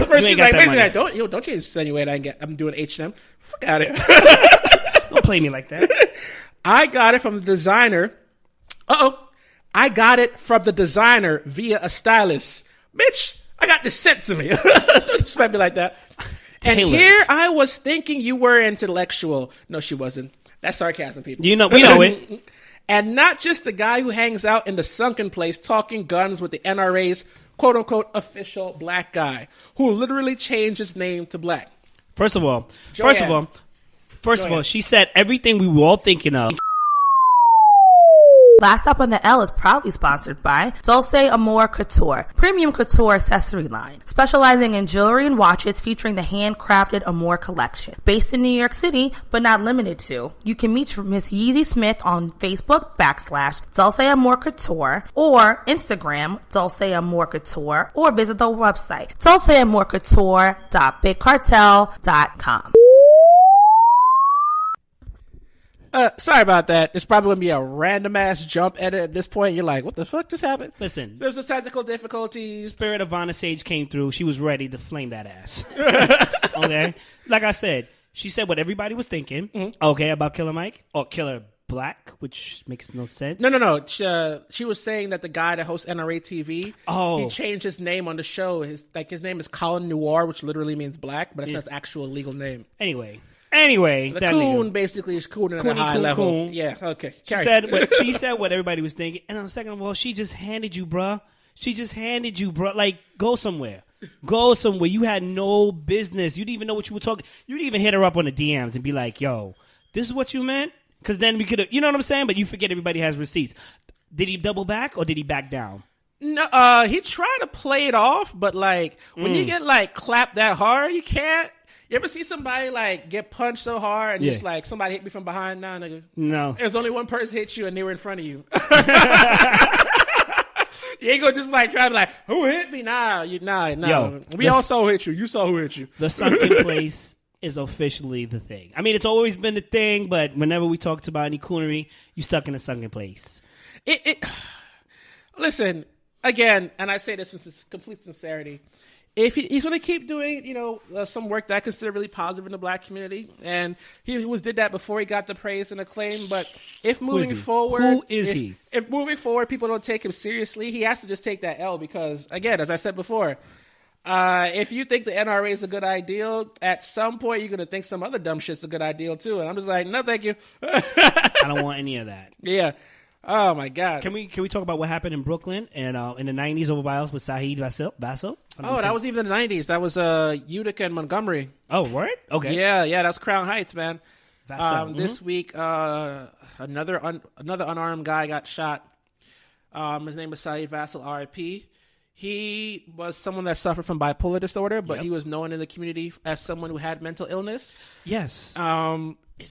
First she's like, wait, don't you insinuate I'm doing H&M. Fuck out of it. Don't play me like that. I got it from the designer. I got it from the designer via a stylist. Bitch, I got this sent to me. Don't disrespect me like that. And here I was thinking you were intellectual. No, she wasn't. That's sarcasm, people. We know it. And not just the guy who hangs out in the sunken place talking guns with the NRA's quote-unquote official black guy who literally changed his name to black. First of all, she said everything we were all thinking of. Last Up on the L is proudly sponsored by Dulce Amore Couture, premium couture accessory line, specializing in jewelry and watches featuring the handcrafted Amore collection. Based in New York City, but not limited to. You can meet Miss Yeezy Smith on Facebook / Dulce Amore Couture or Instagram Dulce Amore Couture or visit the website dulceamorecouture.bigcartel.com. Sorry about that. It's probably going to be a random ass jump edit at this point. You're like, what the fuck just happened? Listen. There's some technical difficulties. Spirit of Vonna Sage came through. She was ready to flame that ass. Okay? Like I said, she said what everybody was thinking. Mm-hmm. Okay, about Killer Mike. Or Killer Black, which makes no sense. No. She was saying that the guy that hosts NRA TV, he changed his name on the show. His name is Colin Noir, which literally means black, but that's his actual legal name. Anyway, the coon basically is cooning at a high level. Coon. Yeah, okay. She said what everybody was thinking. And on the second of all, she just handed you, bruh. Like, go somewhere. You had no business. You didn't even know what you were talking. You didn't even hit her up on the DMs and be like, yo, this is what you meant? Because then we could have, you know what I'm saying? But you forget everybody has receipts. Did he double back or did he back down? No, he tried to play it off, but like, when you get like clapped that hard, you can't. You ever see somebody like get punched so hard and just like somebody hit me from behind? Nah, nigga. No. There's only one person hit you and they were in front of you. You ain't gonna just like try to like, who hit me? Nah. Yo, we all saw who hit you. You saw who hit you. The sunken place is officially the thing. I mean, it's always been the thing, but whenever we talked about any coonery, you stuck in a sunken place. Listen, again, and I say this with complete sincerity, if he's going to keep doing, some work that I consider really positive in the black community, and he did that before he got the praise and acclaim, but if moving forward... Who is he? If moving forward people don't take him seriously, he has to just take that L because, again, as I said before, if you think the NRA is a good ideal, at some point you're going to think some other dumb shit's a good ideal too, and I'm just like, no, thank you. I don't want any of that. Yeah. Oh my God! Can we talk about what happened in Brooklyn and in the '90s over by us with Saeed Basso? Oh, that was even the '90s. That was Utica and Montgomery. Oh, word? Okay. Yeah, that's Crown Heights, man. This week, another unarmed guy got shot. His name was Saeed Vassell, R.I.P. He was someone that suffered from bipolar disorder, but he was known in the community as someone who had mental illness. Yes.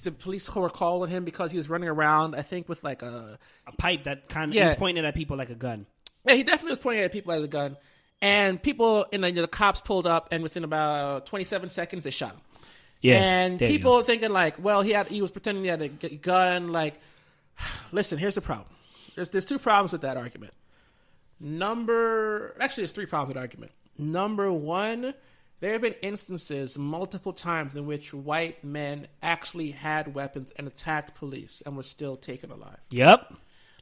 The police were calling him because he was running around, I think, with like a pipe that kind of he was pointing at people like a gun. Yeah, he definitely was pointing at people like a gun. And people, the cops pulled up, and within about 27 seconds, they shot him. Yeah, and people were thinking like, well, he was pretending he had a gun. Like, listen, here's the problem. There's two problems with that argument. There's three problems with the argument. Number one, there have been instances multiple times in which white men actually had weapons and attacked police and were still taken alive. Yep.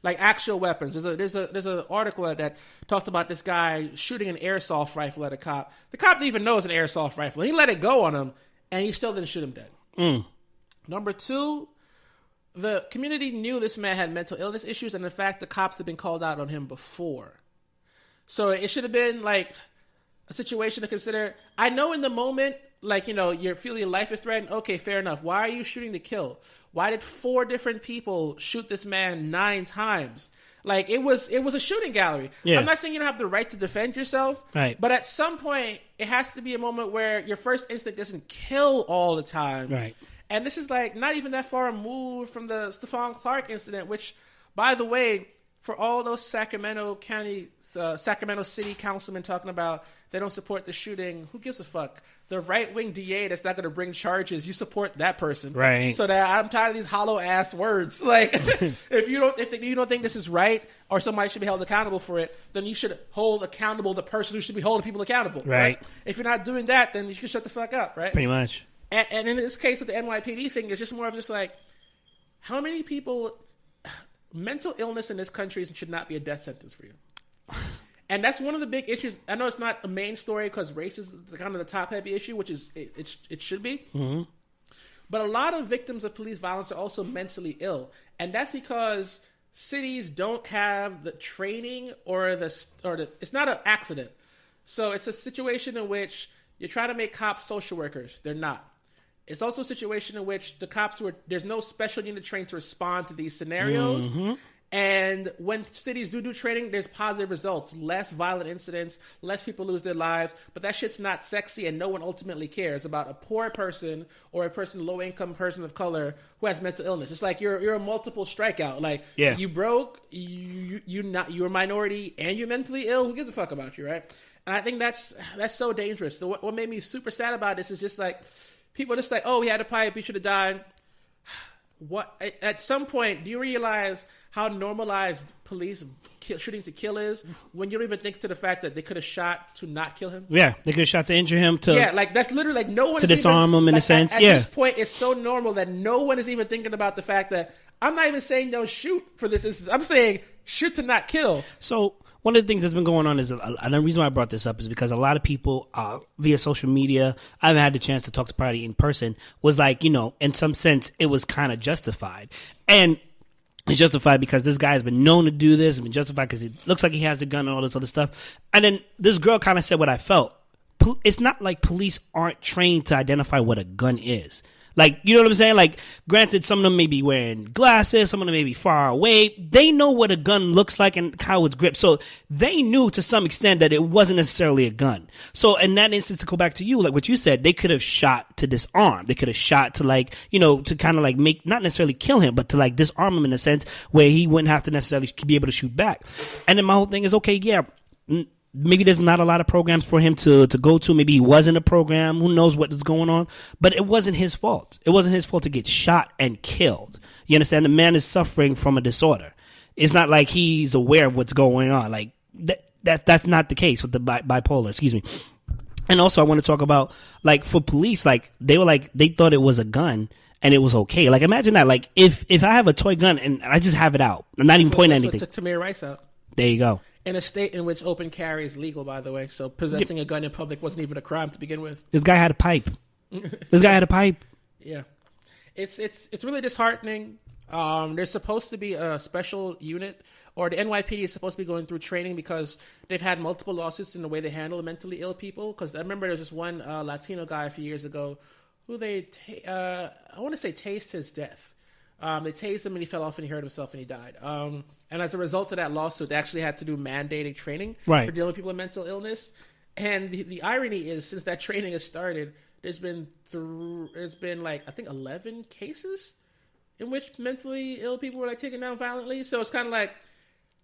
Like actual weapons. There's an article that talked about this guy shooting an airsoft rifle at a cop. The cop didn't even know it's an airsoft rifle. He let it go on him, and he still didn't shoot him dead. Number two, the community knew this man had mental illness issues, and in fact, the cops had been called out on him before. So it should have been like a situation to consider. I know in the moment, like, you're feeling your life is threatened. Okay, fair enough. Why are you shooting to kill? Why did 4 different people shoot this man 9 times? Like, it was a shooting gallery. Yeah. I'm not saying you don't have the right to defend yourself. Right. But at some point, it has to be a moment where your first instinct doesn't kill all the time. Right. And this is like not even that far removed from the Stephon Clark incident, which, by the way, for all those Sacramento City councilmen talking about they don't support the shooting, who gives a fuck? The right-wing DA that's not going to bring charges, you support that person. Right. So that I'm tired of these hollow-ass words. Like, if you don't think this is right or somebody should be held accountable for it, then you should hold accountable the person who should be holding people accountable. Right. If you're not doing that, then you should shut the fuck up, right? Pretty much. And in this case with the NYPD thing, it's just more of just like, how many people... Mental illness in this country should not be a death sentence for you. And that's one of the big issues. I know it's not a main story because race is kind of the top-heavy issue, which is it should be. Mm-hmm. But a lot of victims of police violence are also mentally ill. And that's because cities don't have the training or it's not an accident. So it's a situation in which you're trying to make cops social workers. They're not. It's also a situation in which the cops there's no special unit trained to respond to these scenarios. Mm-hmm. And when cities do training, there's positive results. Less violent incidents, less people lose their lives. But that shit's not sexy, and no one ultimately cares about a poor person or a person, low-income person of color who has mental illness. It's like you're a multiple strikeout. Like, you broke, you're a minority, and you're mentally ill. Who gives a fuck about you, right? And I think that's so dangerous. So what made me super sad about this is just like, people are just like, oh, he had a pipe, he should have died. What? At some point, do you realize how normalized police shooting to kill is when you don't even think to the fact that they could have shot to not kill him? Yeah, they could have shot to injure him. Like that's literally like no one to disarm him in a sense. At this point, it's so normal that no one is even thinking about the fact that I'm not even saying don't shoot for this instance. I'm saying shoot to not kill. So one of the things that's been going on is, and the reason why I brought this up is because a lot of people via social media, I haven't had the chance to talk to Party in person, was like, in some sense, it was kind of justified. And it's justified because this guy has been known to do this. It's been justified because it looks like he has a gun and all this other stuff. And then this girl kind of said what I felt. It's not like police aren't trained to identify what a gun is. Like, you know what I'm saying? Like, granted, some of them may be wearing glasses, some of them may be far away. They know what a gun looks like and how it's gripped. So they knew to some extent that it wasn't necessarily a gun. So in that instance, to go back to you, like what you said, they could have shot to disarm. They could have shot to to kind of like make, not necessarily kill him, but to like disarm him in a sense where he wouldn't have to necessarily be able to shoot back. And then my whole thing is, okay, yeah, maybe there's not a lot of programs for him to go to. Maybe he was in a program. Who knows what is going on? But it wasn't his fault. It wasn't his fault to get shot and killed. You understand? The man is suffering from a disorder. It's not like he's aware of what's going on. Like, that's not the case with the bipolar. Excuse me. And also, I want to talk about, like, for police, like, they were like, they thought it was a gun and it was okay. Like, imagine that. Like, if I have a toy gun and I just have it out, I'm not even pointing at anything. Took Tamir Rice out. There you go. In a state in which open carry is legal, by the way. So possessing a gun in public wasn't even a crime to begin with. This guy had a pipe. Yeah. It's really disheartening. There's supposed to be a special unit, or the NYPD is supposed to be going through training because they've had multiple lawsuits in the way they handle mentally ill people. Because I remember there was this one Latino guy a few years ago who they, I want to say, tased his death. They tased him and he fell off and he hurt himself and he died. And as a result of that lawsuit, they actually had to do mandated training for dealing with people with mental illness. And the irony is, since that training has started, there's been like, I think 11 cases in which mentally ill people were like taken down violently. So it's kind of like,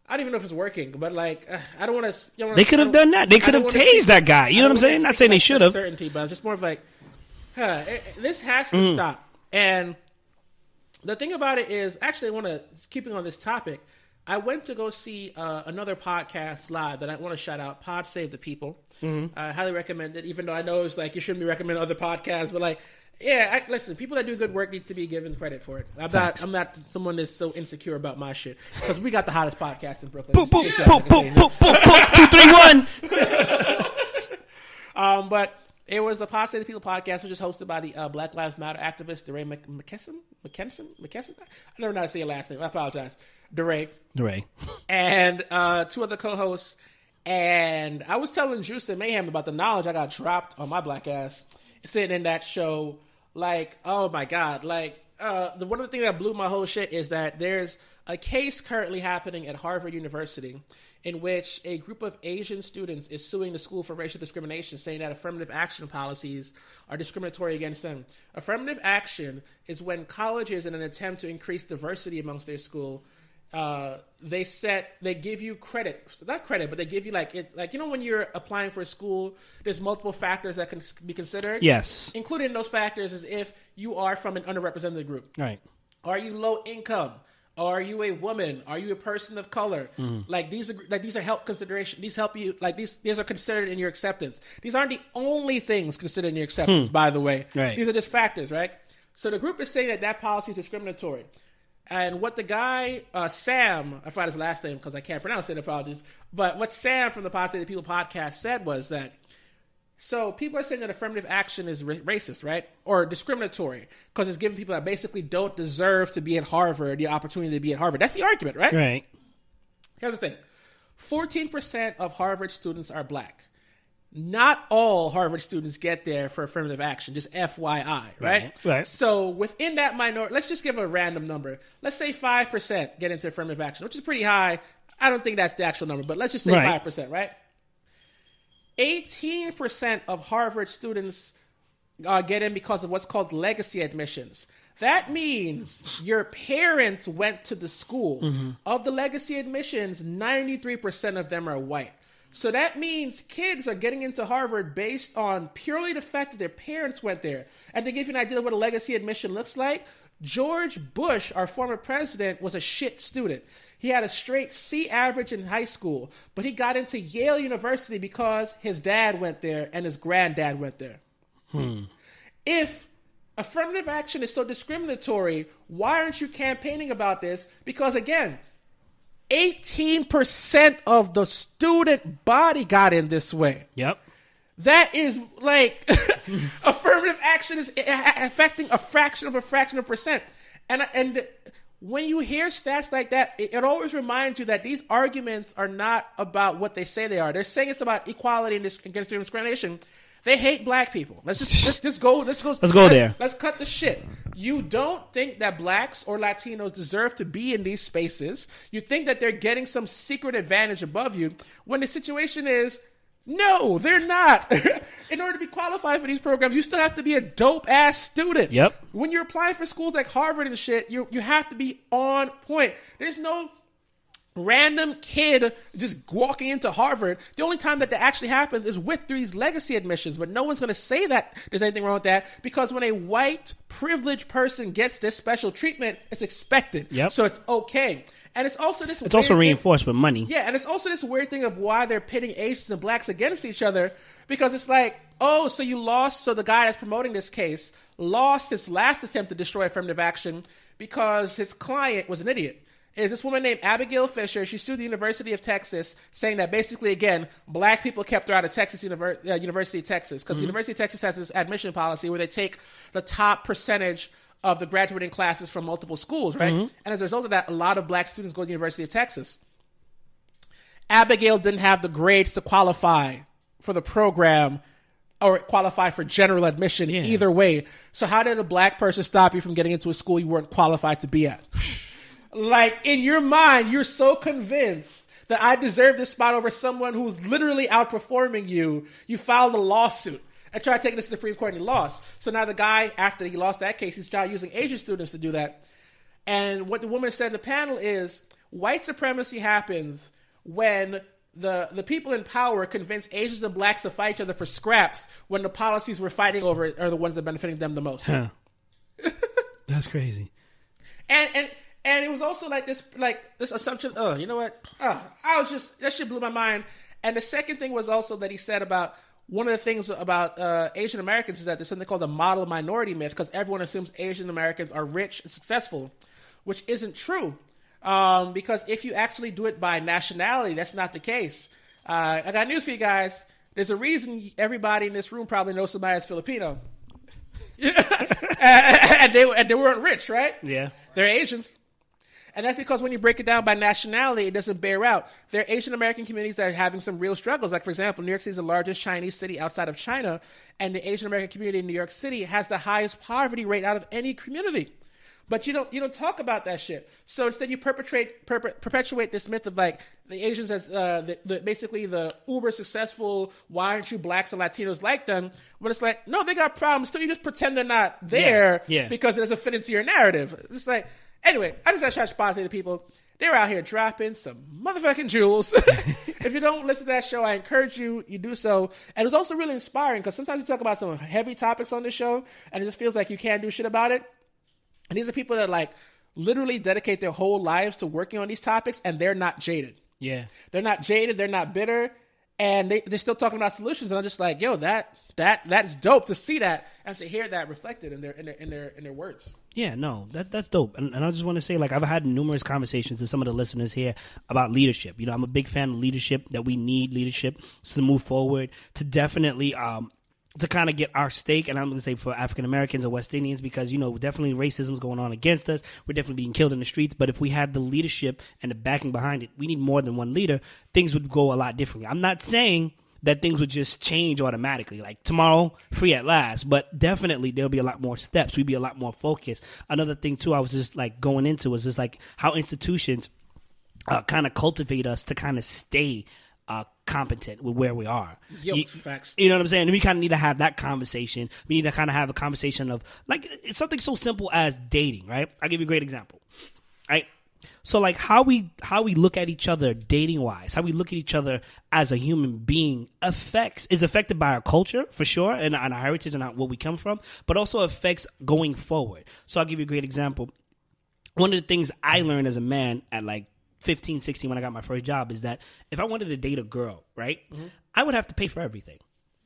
I don't even know if it's working, but like, I don't want to. They could have done that. They could have tased that guy. You know what I'm saying? Not saying they should have. Certainty, but it's just more of like, this has to stop. And the thing about it is, actually, I want to, keeping on this topic, I went to go see another podcast live that I want to shout out, Pod Save the People. I highly recommend it, even though I know it's like you shouldn't be recommending other podcasts, but like, yeah, listen, people that do good work need to be given credit for it. I'm not someone that's so insecure about my shit, because we got the hottest podcast in Brooklyn. 231. But it was the Pod Save the People podcast, which is hosted by the Black Lives Matter activist DeRay McKesson. I never know how to say your last name. I apologize. DeRay. And two other co-hosts. And I was telling Juice and Mayhem about the knowledge I got dropped on my black ass sitting in that show. Like, oh my God. Like, one of the things that blew my whole shit is that there's a case currently happening at Harvard University in which a group of Asian students is suing the school for racial discrimination, saying that affirmative action policies are discriminatory against them. Affirmative action is when colleges, in an attempt to increase diversity amongst their school, they give you credit, not credit, but they give you like, it's like, you know, when you're applying for a school, there's multiple factors that can be considered. Yes. Included in those factors is if you are from an underrepresented group. Right. Are you low income? Are you a woman? Are you a person of color? Like these are help consideration. These help you, like these are considered in your acceptance. These aren't the only things considered in your acceptance, by the way. Right. These are just factors, right? So the group is saying that policy is discriminatory. And what the guy, Sam, I forgot his last name because I can't pronounce it, apologies. But what Sam from the Pod Save the People podcast said was that, so people are saying that affirmative action is racist, right? Or discriminatory because it's giving people that basically don't deserve to be at Harvard the opportunity to be at Harvard. That's the argument, right? Right. Here's the thing. 14% of Harvard students are black. Not all Harvard students get there for affirmative action, just FYI, right? Right. So within that minority, let's just give a random number. Let's say 5% get into affirmative action, which is pretty high. I don't think that's the actual number, but let's just say 5%, right? 18% of Harvard students get in because of what's called legacy admissions. That means your parents went to the school. Of the legacy admissions, 93% of them are white. So that means kids are getting into Harvard based on purely the fact that their parents went there. And to give you an idea of what a legacy admission looks like, George Bush, our former president, was a shit student. He had a straight C average in high school, but he got into Yale University because his dad went there and his granddad went there. If affirmative action is so discriminatory, why aren't you campaigning about this? Because again, 18% of the student body got in this way. Yep. That is like affirmative action is affecting a fraction of a percent. And when you hear stats like that, it always reminds you that these arguments are not about what they say they are. They're saying it's about equality and against discrimination. They hate black people. Let's go there. Let's cut the shit. You don't think that blacks or Latinos deserve to be in these spaces. You think that they're getting some secret advantage above you when the situation is, no, they're not. In order to be qualified for these programs, you still have to be a dope-ass student. Yep. When you're applying for schools like Harvard and shit, you have to be on point. There's no random kid just walking into Harvard. The only time that actually happens is with these legacy admissions, but no one's going to say that there's anything wrong with that, because when a white privileged person gets this special treatment, it's expected. Yep. So it's okay. And it's also this. It's also reinforced with money. Yeah, and it's also this weird thing of why they're pitting Asians and blacks against each other, because it's like, oh, so you lost. So the guy that's promoting this case lost his last attempt to destroy affirmative action because his client was an idiot. Is this woman named Abigail Fisher. She sued the University of Texas, saying that basically, again, black people kept her out of Texas University of Texas, because the University of Texas has this admission policy where they take the top percentage of the graduating classes from multiple schools, right? And as a result of that, a lot of black students go to the University of Texas. Abigail didn't have the grades to qualify for the program or qualify for general admission either way. So how did a black person stop you from getting into a school you weren't qualified to be at? Like, in your mind, you're so convinced that I deserve this spot over someone who's literally outperforming you. You filed a lawsuit and tried to take this to the Supreme Court and he lost. So now the guy, after he lost that case, he's trying using Asian students to do that. And what the woman said in the panel is, white supremacy happens when the people in power convince Asians and blacks to fight each other for scraps when the policies we're fighting over are the ones that are benefiting them the most. Huh. That's crazy. And it was also like this assumption. Oh, you know what? That shit blew my mind. And the second thing was also that he said about one of the things about Asian Americans is that there's something called the model minority myth, because everyone assumes Asian Americans are rich and successful, which isn't true. Because if you actually do it by nationality, that's not the case. I got news for you guys. There's a reason everybody in this room probably knows somebody that's Filipino. and they weren't rich, right? Yeah. They're Asians. And that's because when you break it down by nationality, it doesn't bear out. There are Asian American communities that are having some real struggles. Like, for example, New York City is the largest Chinese city outside of China, and the Asian American community in New York City has the highest poverty rate out of any community. But you don't talk about that shit. So instead, you perpetuate this myth of like the Asians as basically the uber successful. Why aren't you blacks and Latinos like them? When it's like, no, they got problems. So you just pretend they're not there because it doesn't fit into your narrative. It's just like, anyway, I just got to try to spot the people. They're out here dropping some motherfucking jewels. If you don't listen to that show, I encourage you do so. And it's also really inspiring because sometimes we talk about some heavy topics on this show, and it just feels like you can't do shit about it. And these are people that like literally dedicate their whole lives to working on these topics, and they're not jaded. Yeah, they're not jaded. They're not bitter, and they're still talking about solutions. And I'm just like, yo, that's dope to see that and to hear that reflected in their words. Yeah, no, that's dope. And I just want to say, like, I've had numerous conversations with some of the listeners here about leadership. You know, I'm a big fan of leadership, that we need leadership to move forward, to definitely to kind of get our stake, and I'm going to say for African Americans or West Indians, because, you know, definitely racism is going on against us. We're definitely being killed in the streets. But if we had the leadership and the backing behind it, we need more than one leader, things would go a lot differently. I'm not saying that things would just change automatically, like tomorrow, free at last. But definitely there'll be a lot more steps. We'd be a lot more focused. Another thing, too, I was just like going into was just like how institutions kind of cultivate us to kind of stay competent with where we are. Facts. You know what I'm saying? And we kind of need to have that conversation. We need to kind of have a conversation of like, it's something so simple as dating, right? I'll give you a great example, right? So like how we look at each other dating wise, how we look at each other as a human being is affected by our culture for sure, and our heritage and what we come from, but also affects going forward. So I'll give you a great example. One of the things I learned as a man at like 15, 16 when I got my first job is that if I wanted to date a girl, right, I would have to pay for everything.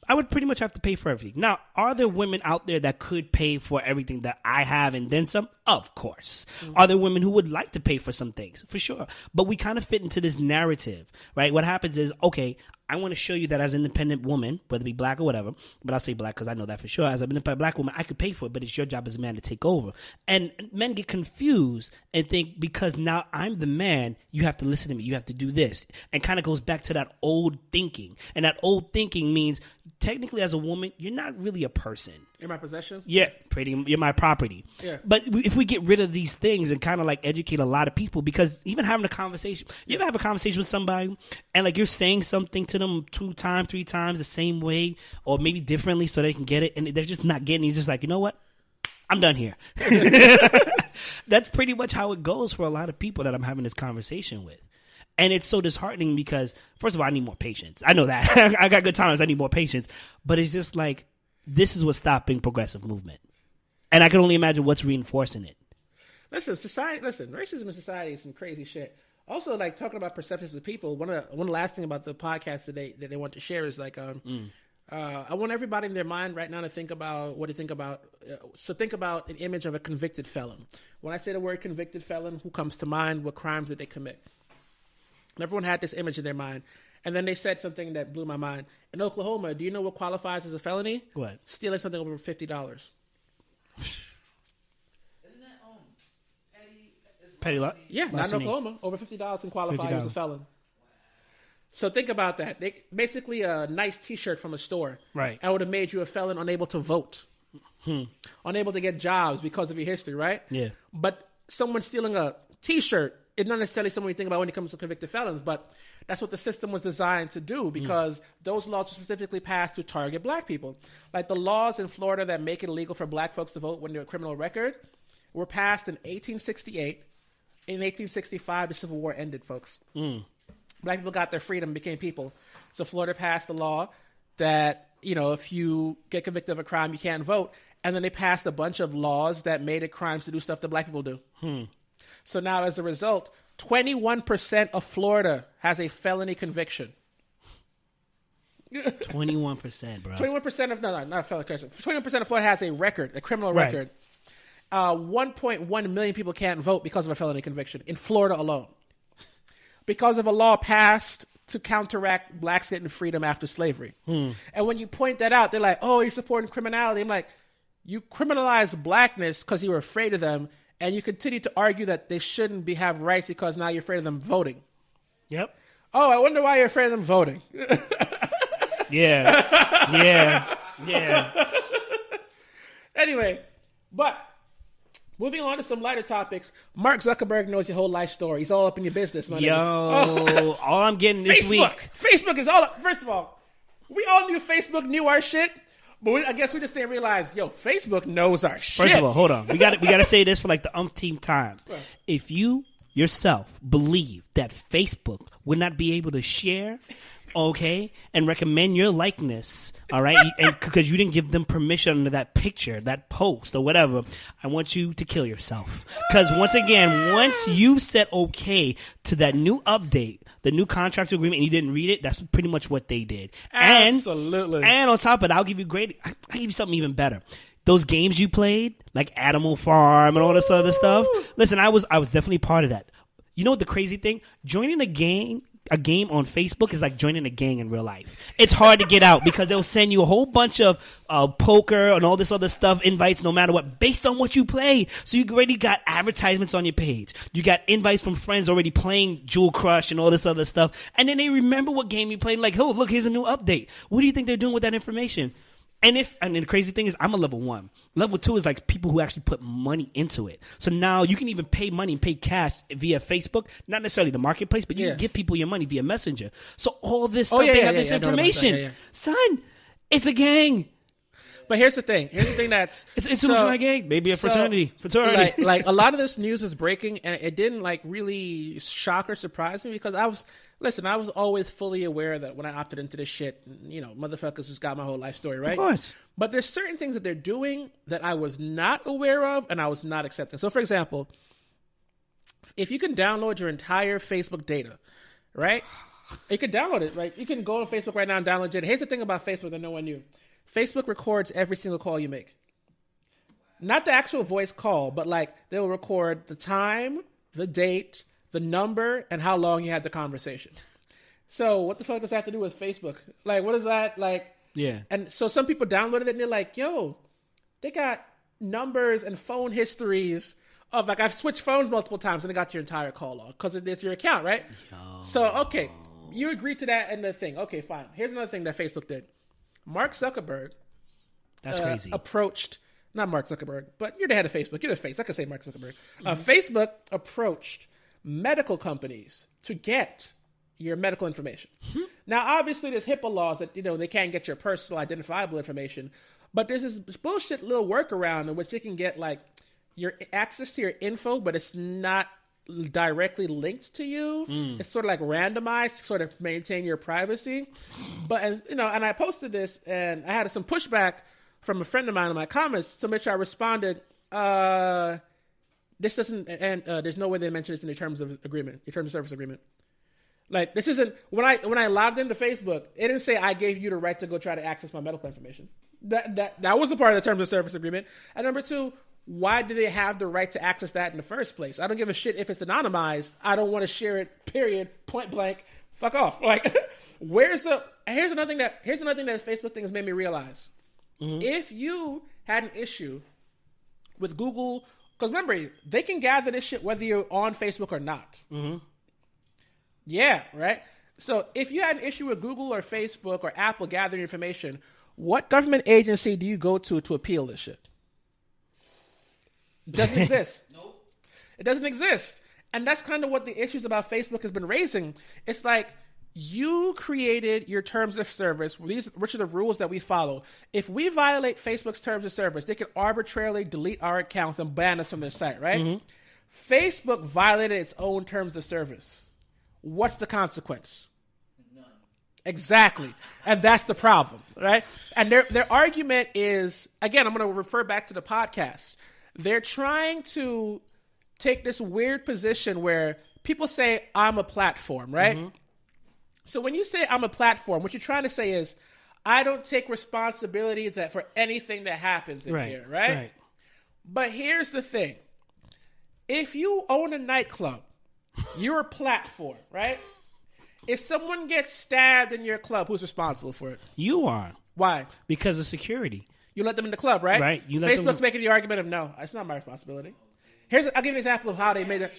I would pretty much have to pay for everything. Now, are there women out there that could pay for everything that I have and then some? Of course. Are there women who would like to pay for some things? For sure. But we kind of fit into this narrative, right? What happens is, okay, I want to show you that as an independent woman, whether it be black or whatever, but I'll say black because I know that for sure. As an independent black woman, I could pay for it, but it's your job as a man to take over. And men get confused and think because now I'm the man, you have to listen to me, you have to do this. And kind of goes back to that old thinking. And that old thinking means technically as a woman, you're not really a person. You're my possession? Yeah, you're my property. Yeah. But if we get rid of these things and kind of like educate a lot of people, because even having a conversation, you ever have a conversation with somebody and like you're saying something to them 2 times, 3 times the same way or maybe differently so they can get it and they're just not getting it. You're just like, you know what? I'm done here. That's pretty much how it goes for a lot of people that I'm having this conversation with. And it's so disheartening because, first of all, I need more patience. I know that. I got good tolerance. I need more patience. But it's just like, this is what's stopping progressive movement. And I can only imagine what's reinforcing it. Listen, racism in society is some crazy shit. Also, like, talking about perceptions of people, one of the last thing about the podcast today that they want to share is, like, I want everybody in their mind right now to think about what to think about. So think about an image of a convicted felon. When I say the word convicted felon, who comes to mind? What crimes did they commit? And everyone had this image in their mind. And then they said something that blew my mind. In Oklahoma, do you know what qualifies as a felony? What? Stealing something over $50. Isn't that Petty law? Yeah, not in Oklahoma. Over $50 can qualify as a felon. So think about that. Basically, a nice T-shirt from a store, right? I would have made you a felon, unable to vote, unable to get jobs because of your history, right? Yeah. But someone stealing a T-shirt is not necessarily someone you think about when it comes to convicted felons, but that's what the system was designed to do because those laws were specifically passed to target black people. Like the laws in Florida that make it illegal for black folks to vote when they're a criminal record were passed in 1868. In 1865, the Civil War ended, folks. Black people got their freedom, became people. So Florida passed a law that, if you get convicted of a crime, you can't vote. And then they passed a bunch of laws that made it crimes to do stuff that black people do. So now, as a result, 21% of Florida has a felony conviction. 21%, bro. 21% of, not a felony conviction. 21% of Florida has a record, a criminal record. 1.1 million people can't vote because of a felony conviction in Florida alone. Because of a law passed to counteract blacks getting freedom after slavery. And when you point that out, they're like, oh, you're supporting criminality. I'm like, you criminalize blackness because you were afraid of them, and you continue to argue that they shouldn't have rights because now you're afraid of them voting. Yep. Oh, I wonder why you're afraid of them voting. Yeah. Anyway, but moving on to some lighter topics, Mark Zuckerberg knows your whole life story. He's all up in your business, my nigga. All I'm getting this week. Facebook is all up. First of all, we all knew Facebook knew our shit, but I guess we just didn't realize, Facebook knows our shit. First of all, hold on. We got to say this for like the umpteenth time. If you yourself believe that Facebook would not be able to share, and recommend your likeness, all right, and because you didn't give them permission under that picture, that post, or whatever, I want you to kill yourself. Because once you said okay to that new update, the new contract agreement, and you didn't read it, that's pretty much what they did. Absolutely. And on top of that, I'll give you something even better. Those games you played, like Animal Farm and all this other stuff. Listen, I was definitely part of that. You know what the crazy thing? Joining a game on Facebook is like joining a gang in real life. It's hard to get out because they'll send you a whole bunch of poker and all this other stuff, invites no matter what, based on what you play. So you already got advertisements on your page. You got invites from friends already playing Jewel Crush and all this other stuff. And then they remember what game you played. Like, oh, look, here's a new update. What do you think they're doing with that information? And the crazy thing is, I'm a level 1. Level 2 is like people who actually put money into it. So now you can even pay money and pay cash via Facebook, not necessarily the marketplace, but you can give people your money via Messenger. So all this stuff, they have this information. Son, it's a gang. But here's the thing. That's it's a gang, maybe a fraternity. Like a lot of this news is breaking, and it didn't like really shock or surprise me because I was always fully aware that when I opted into this shit, motherfuckers just got my whole life story, right? Of course. But there's certain things that they're doing that I was not aware of and I was not accepting. So, for example, if you can download your entire Facebook data, right? You can download it, right? You can go on Facebook right now and download it. Here's the thing about Facebook that no one knew. Facebook records every single call you make. Not the actual voice call, but like they'll record the time, the date, the number, and how long you had the conversation. So what the fuck does that have to do with Facebook? Like, what is that? Like, yeah. And so some people downloaded it and they're like, yo, they got numbers and phone histories of like, I've switched phones multiple times and they got your entire call log because it's your account, right? Yo. So, okay, you agreed to that and the thing. Okay, fine. Here's another thing that Facebook did. Mark Zuckerberg That's crazy. Approached, not Mark Zuckerberg, but you're the head of Facebook. You're the face. I could say Mark Zuckerberg. Facebook approached medical companies to get your medical information. Now, obviously, there's HIPAA laws that, they can't get your personal identifiable information, but there's this bullshit little workaround in which they can get, like, your access to your info, but it's not directly linked to you. It's sort of like randomized to sort of maintain your privacy. But, and I posted this and I had some pushback from a friend of mine in my comments, to which I responded, this doesn't, and there's no way they mention this in the terms of agreement, your terms of service agreement. Like, this isn't, when I logged into Facebook, it didn't say I gave you the right to go try to access my medical information. That was a part of the terms of service agreement. And number two, why do they have the right to access that in the first place? I don't give a shit if it's anonymized. I don't want to share it, period, point blank. Fuck off. Like, here's another thing that this Facebook thing has made me realize. If you had an issue with Google, because remember, they can gather this shit whether you're on Facebook or not. Yeah, right? So if you had an issue with Google or Facebook or Apple gathering information, what government agency do you go to appeal this shit? It doesn't exist. Nope. It doesn't exist. And that's kind of what the issues about Facebook has been raising. It's like, you created your terms of service, which are the rules that we follow. If we violate Facebook's terms of service, they can arbitrarily delete our accounts and ban us from their site, right? Facebook violated its own terms of service. What's the consequence? None. Exactly. And that's the problem, right? And their argument is, again, I'm going to refer back to the podcast. They're trying to take this weird position where people say, I'm a platform, right? So when you say I'm a platform, what you're trying to say is, I don't take responsibility for anything that happens in here, right? But here's the thing. If you own a nightclub, you're a platform, right? If someone gets stabbed in your club, who's responsible for it? You are. Why? Because of security. You let them in the club, right? Right. Facebook's making the argument of, no, it's not my responsibility. I'll give you an example of how they made it.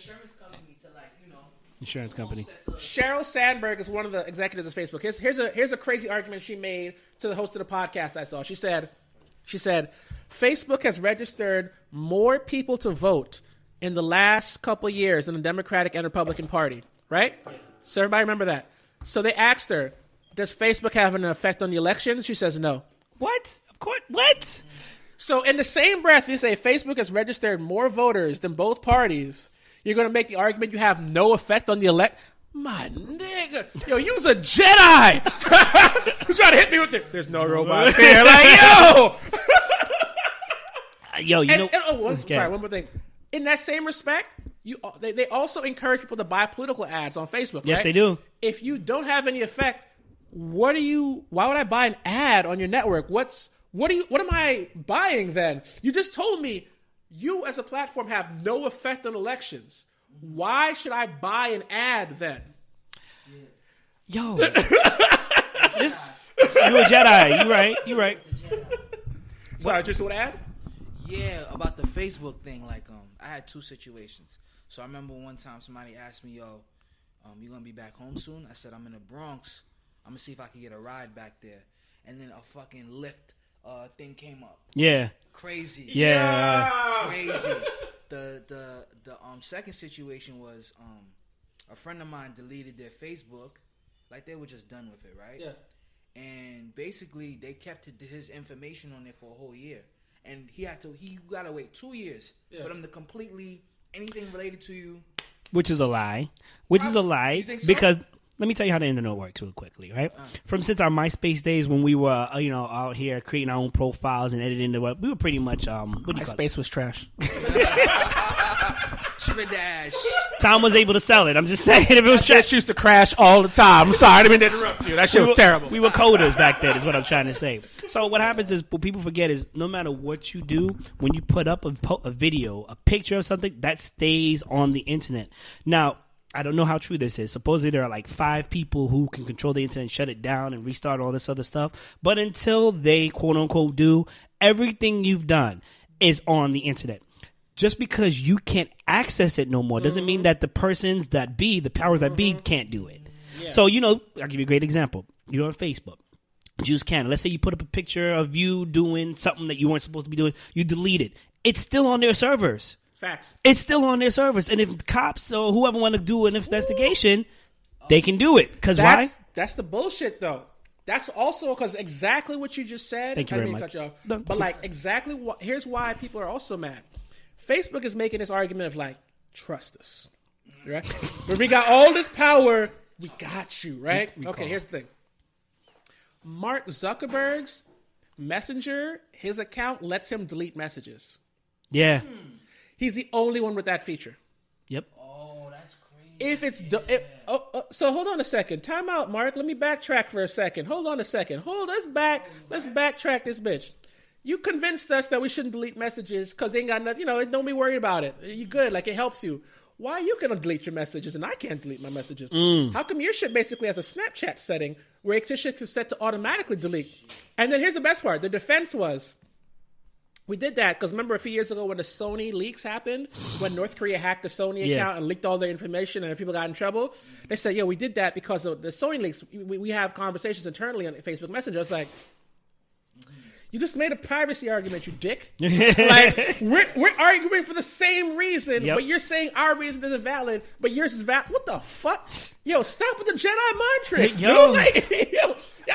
Insurance company. Sheryl Sandberg is one of the executives of Facebook. Here's a crazy argument she made to the host of the podcast I saw. She said, Facebook has registered more people to vote in the last couple of years than the Democratic and Republican Party, right? So everybody remember that. So they asked her, does Facebook have an effect on the election? She says no. What? Of course. What? So in the same breath, you say Facebook has registered more voters than both parties. You're going to make the argument you have no effect on the elect. My nigga. Yo, you's a Jedi. Who's trying to hit me with it? There's no robots here. Like, yo. Sorry, one more thing. In that same respect, they also encourage people to buy political ads on Facebook, yes, right? They do. If you don't have any effect, why would I buy an ad on your network? What am I buying then? You just told me you as a platform have no effect on elections. Why should I buy an ad then? Yo. You're a Jedi. You right. Sorry, just what ad? Yeah, about the Facebook thing. Like, I had two situations. So I remember one time somebody asked me, yo, you gonna be back home soon? I said, I'm in the Bronx. I'm gonna see if I can get a ride back there. And then a fucking Lyft thing came up. Yeah. Crazy. Yeah. Crazy. The second situation was a friend of mine deleted their Facebook. Like, they were just done with it, right? Yeah. And basically, they kept his information on there for a whole year. And he got to wait 2 years for them to completely, anything related to you. Which is a lie. You think so? Because let me tell you how the internet works real quickly, right? Since our MySpace days when we were, out here creating our own profiles and editing the web, we were pretty much, MySpace was trash. Schmadash. Tom was able to sell it. I'm just saying, if it was trash, used to crash all the time. I'm sorry, I didn't mean to interrupt you. That shit was terrible. We were coders back then, is what I'm trying to say. So what happens is, what people forget is, no matter what you do, when you put up a video, a picture of something, that stays on the internet. Now, I don't know how true this is. Supposedly there are like 5 people who can control the internet and shut it down and restart all this other stuff. But until they, quote unquote, do, everything you've done is on the internet. Just because you can't access it no more doesn't mean that the powers that be can't do it. Yeah. So, I'll give you a great example. You're on Facebook. Juice Cannon. Let's say you put up a picture of you doing something that you weren't supposed to be doing. You delete it. It's still on their servers. Facts. It's still on their servers. And if cops or whoever want to do an investigation, they can do it. Because why? That's the bullshit, though. That's also because exactly what you just said. Thank you very much. Cut you off. But here's why people are also mad. Facebook is making this argument of trust us. Right? When we got all this power, we got you, right? Okay, here's the thing. Mark Zuckerberg's Messenger, his account lets him delete messages. Yeah. He's the only one with that feature. Yep. Oh, that's crazy. If it's so hold on a second. Time out, Mark. Let me backtrack for a second. Hold on a second. Let's backtrack this bitch. You convinced us that we shouldn't delete messages because they ain't got nothing. Don't be worried about it. You good? Like it helps you. Why you can delete your messages and I can't delete my messages? How come your shit basically has a Snapchat setting where your shit is set to automatically delete? And then here's the best part. The defense was, we did that because remember a few years ago when the Sony leaks happened, when North Korea hacked the Sony account and leaked all their information and people got in trouble? They said, we did that because of the Sony leaks. We have conversations internally on Facebook Messenger. It's like, you just made a privacy argument, you dick. Like, we're arguing for the same reason, but you're saying our reason isn't valid, but yours is valid. What the fuck? Yo, stop with the Jedi mind tricks, dude. Y'all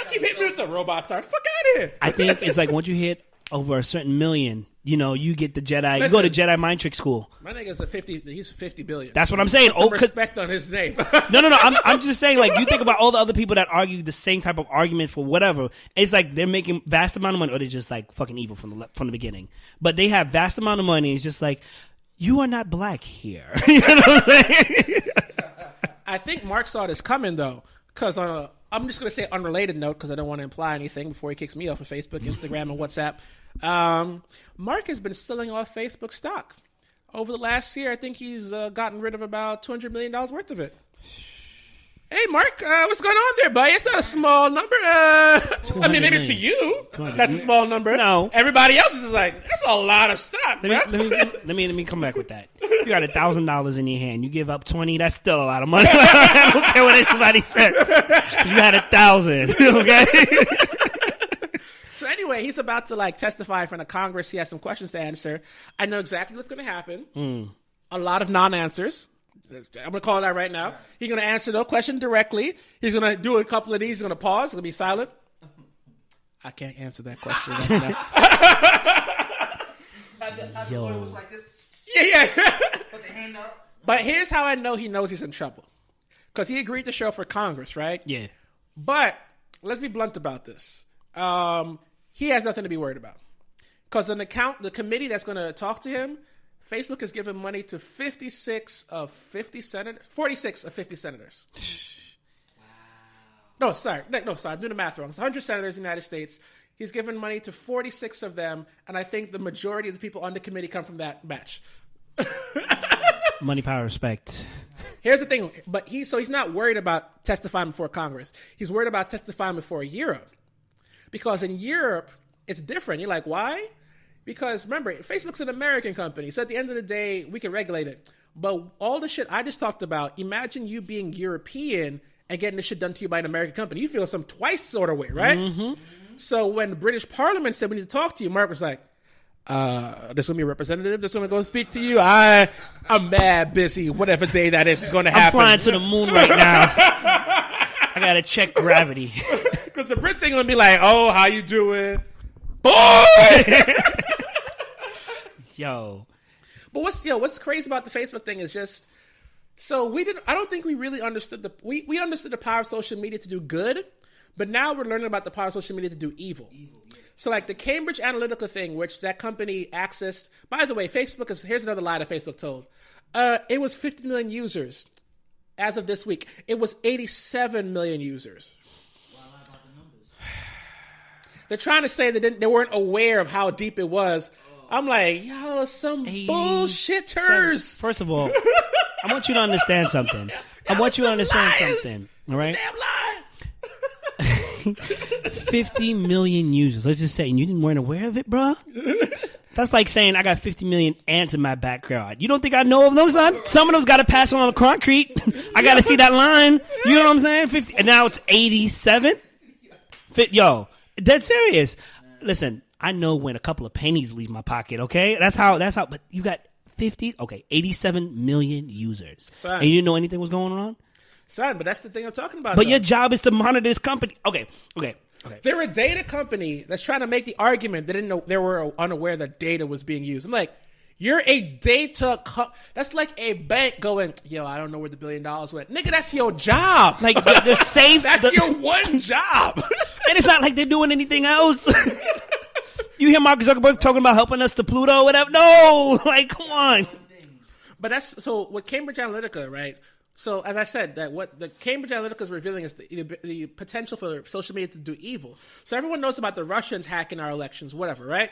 keep hitting me with the robots. Fuck out of here. I think it's like once you hit over a certain million, you get the Jedi. Listen, you go to Jedi mind trick school. My nigga's he's 50 billion. That's what I'm saying. Put some respect on his name. No. I'm just saying, like, you think about all the other people that argue the same type of argument for whatever. It's like they're making vast amount of money, or they're just like fucking evil from the beginning. But they have vast amount of money. It's just like, you are not black here. You know what I'm saying? I think Mark saw this coming though, because I'm just gonna say unrelated note because I don't want to imply anything before he kicks me off of Facebook, Instagram, and WhatsApp. Mark has been selling off Facebook stock. Over the last year, I think he's gotten rid of about $200 million worth of it. Hey, Mark, what's going on there, buddy? It's not a small number. I mean, maybe to you, that's a small number. No. Everybody else is like, that's a lot of stock, bro. Let me come back with that. You got $1,000 in your hand. You give up 20. That's still a lot of money. I don't care what anybody says. You had 1,000. Okay. So anyway, he's about to testify in front of Congress. He has some questions to answer. I know exactly what's going to happen. A lot of non-answers. I'm going to call that right now. He's going to answer no question directly. He's going to do a couple of these. He's going to pause. He's going to be silent. I can't answer that question right now. Yo. Was like this. Yeah. Put the hand up. But here's how I know he knows he's in trouble. Because he agreed to show up for Congress, right? Yeah. But let's be blunt about this. He has nothing to be worried about. Because the committee that's going to talk to him, Facebook has given money to 46 of 50 senators. Wow. No, sorry. I'm doing the math wrong. It's 100 senators in the United States. He's given money to 46 of them, and I think the majority of the people on the committee come from that batch. Money, power, respect. Here's the thing, but he's not worried about testifying before Congress. He's worried about testifying before Europe. Because in Europe, it's different. You're like, why? Because remember, Facebook's an American company. So at the end of the day, we can regulate it. But all the shit I just talked about, imagine you being European and getting this shit done to you by an American company. You feel some twice sort of way, right? Mm-hmm. So when the British Parliament said we need to talk to you, Mark was like, there's going to be a representative that's going to go speak to you. I'm mad busy. Whatever day that is going to happen. I'm flying to the moon right now. I got to check gravity. Because the Brits ain't going to be like, oh, how you doing? Boy! Yo. But what's crazy about the Facebook thing is just, I don't think we really understood we understood the power of social media to do good, but now we're learning about the power of social media to do evil. So the Cambridge Analytica thing, which that company accessed, by the way, here's another lie that Facebook told. It was 50 million users. As of this week, it was 87 million users. They're trying to say they weren't aware of how deep it was. I'm like, y'all are some bullshitters. First of all, I want you to understand something. All right? Damn lie. 50 million users. Let's just say, and you weren't aware of it, bro? That's like saying I got 50 million ants in my backyard. You don't think I know of them, son? Some of them's got to pass on the concrete. I got to see that line. You know what I'm saying? 50, and now it's 87. Yo, dead serious. Listen, I know when a couple of pennies leave my pocket. Okay, that's how. But you got 87 million users, son. And you didn't know anything was going on, son. But that's the thing I'm talking about. But your job is to monitor this company. Okay. They're a data company that's trying to make the argument they didn't know, they were unaware that data was being used. I'm like, You're a data. That's like a bank going, yo, I don't know where the $1 billion went. Nigga, that's your job. Like the safe. That's your one job. And it's not like they're doing anything else. You hear Mark Zuckerberg talking about helping us to Pluto or whatever? No, like, come on. But that's so with Cambridge Analytica, right? So as I said, that what the Cambridge Analytica is revealing is the potential for social media to do evil. So everyone knows about the Russians hacking our elections, whatever, right?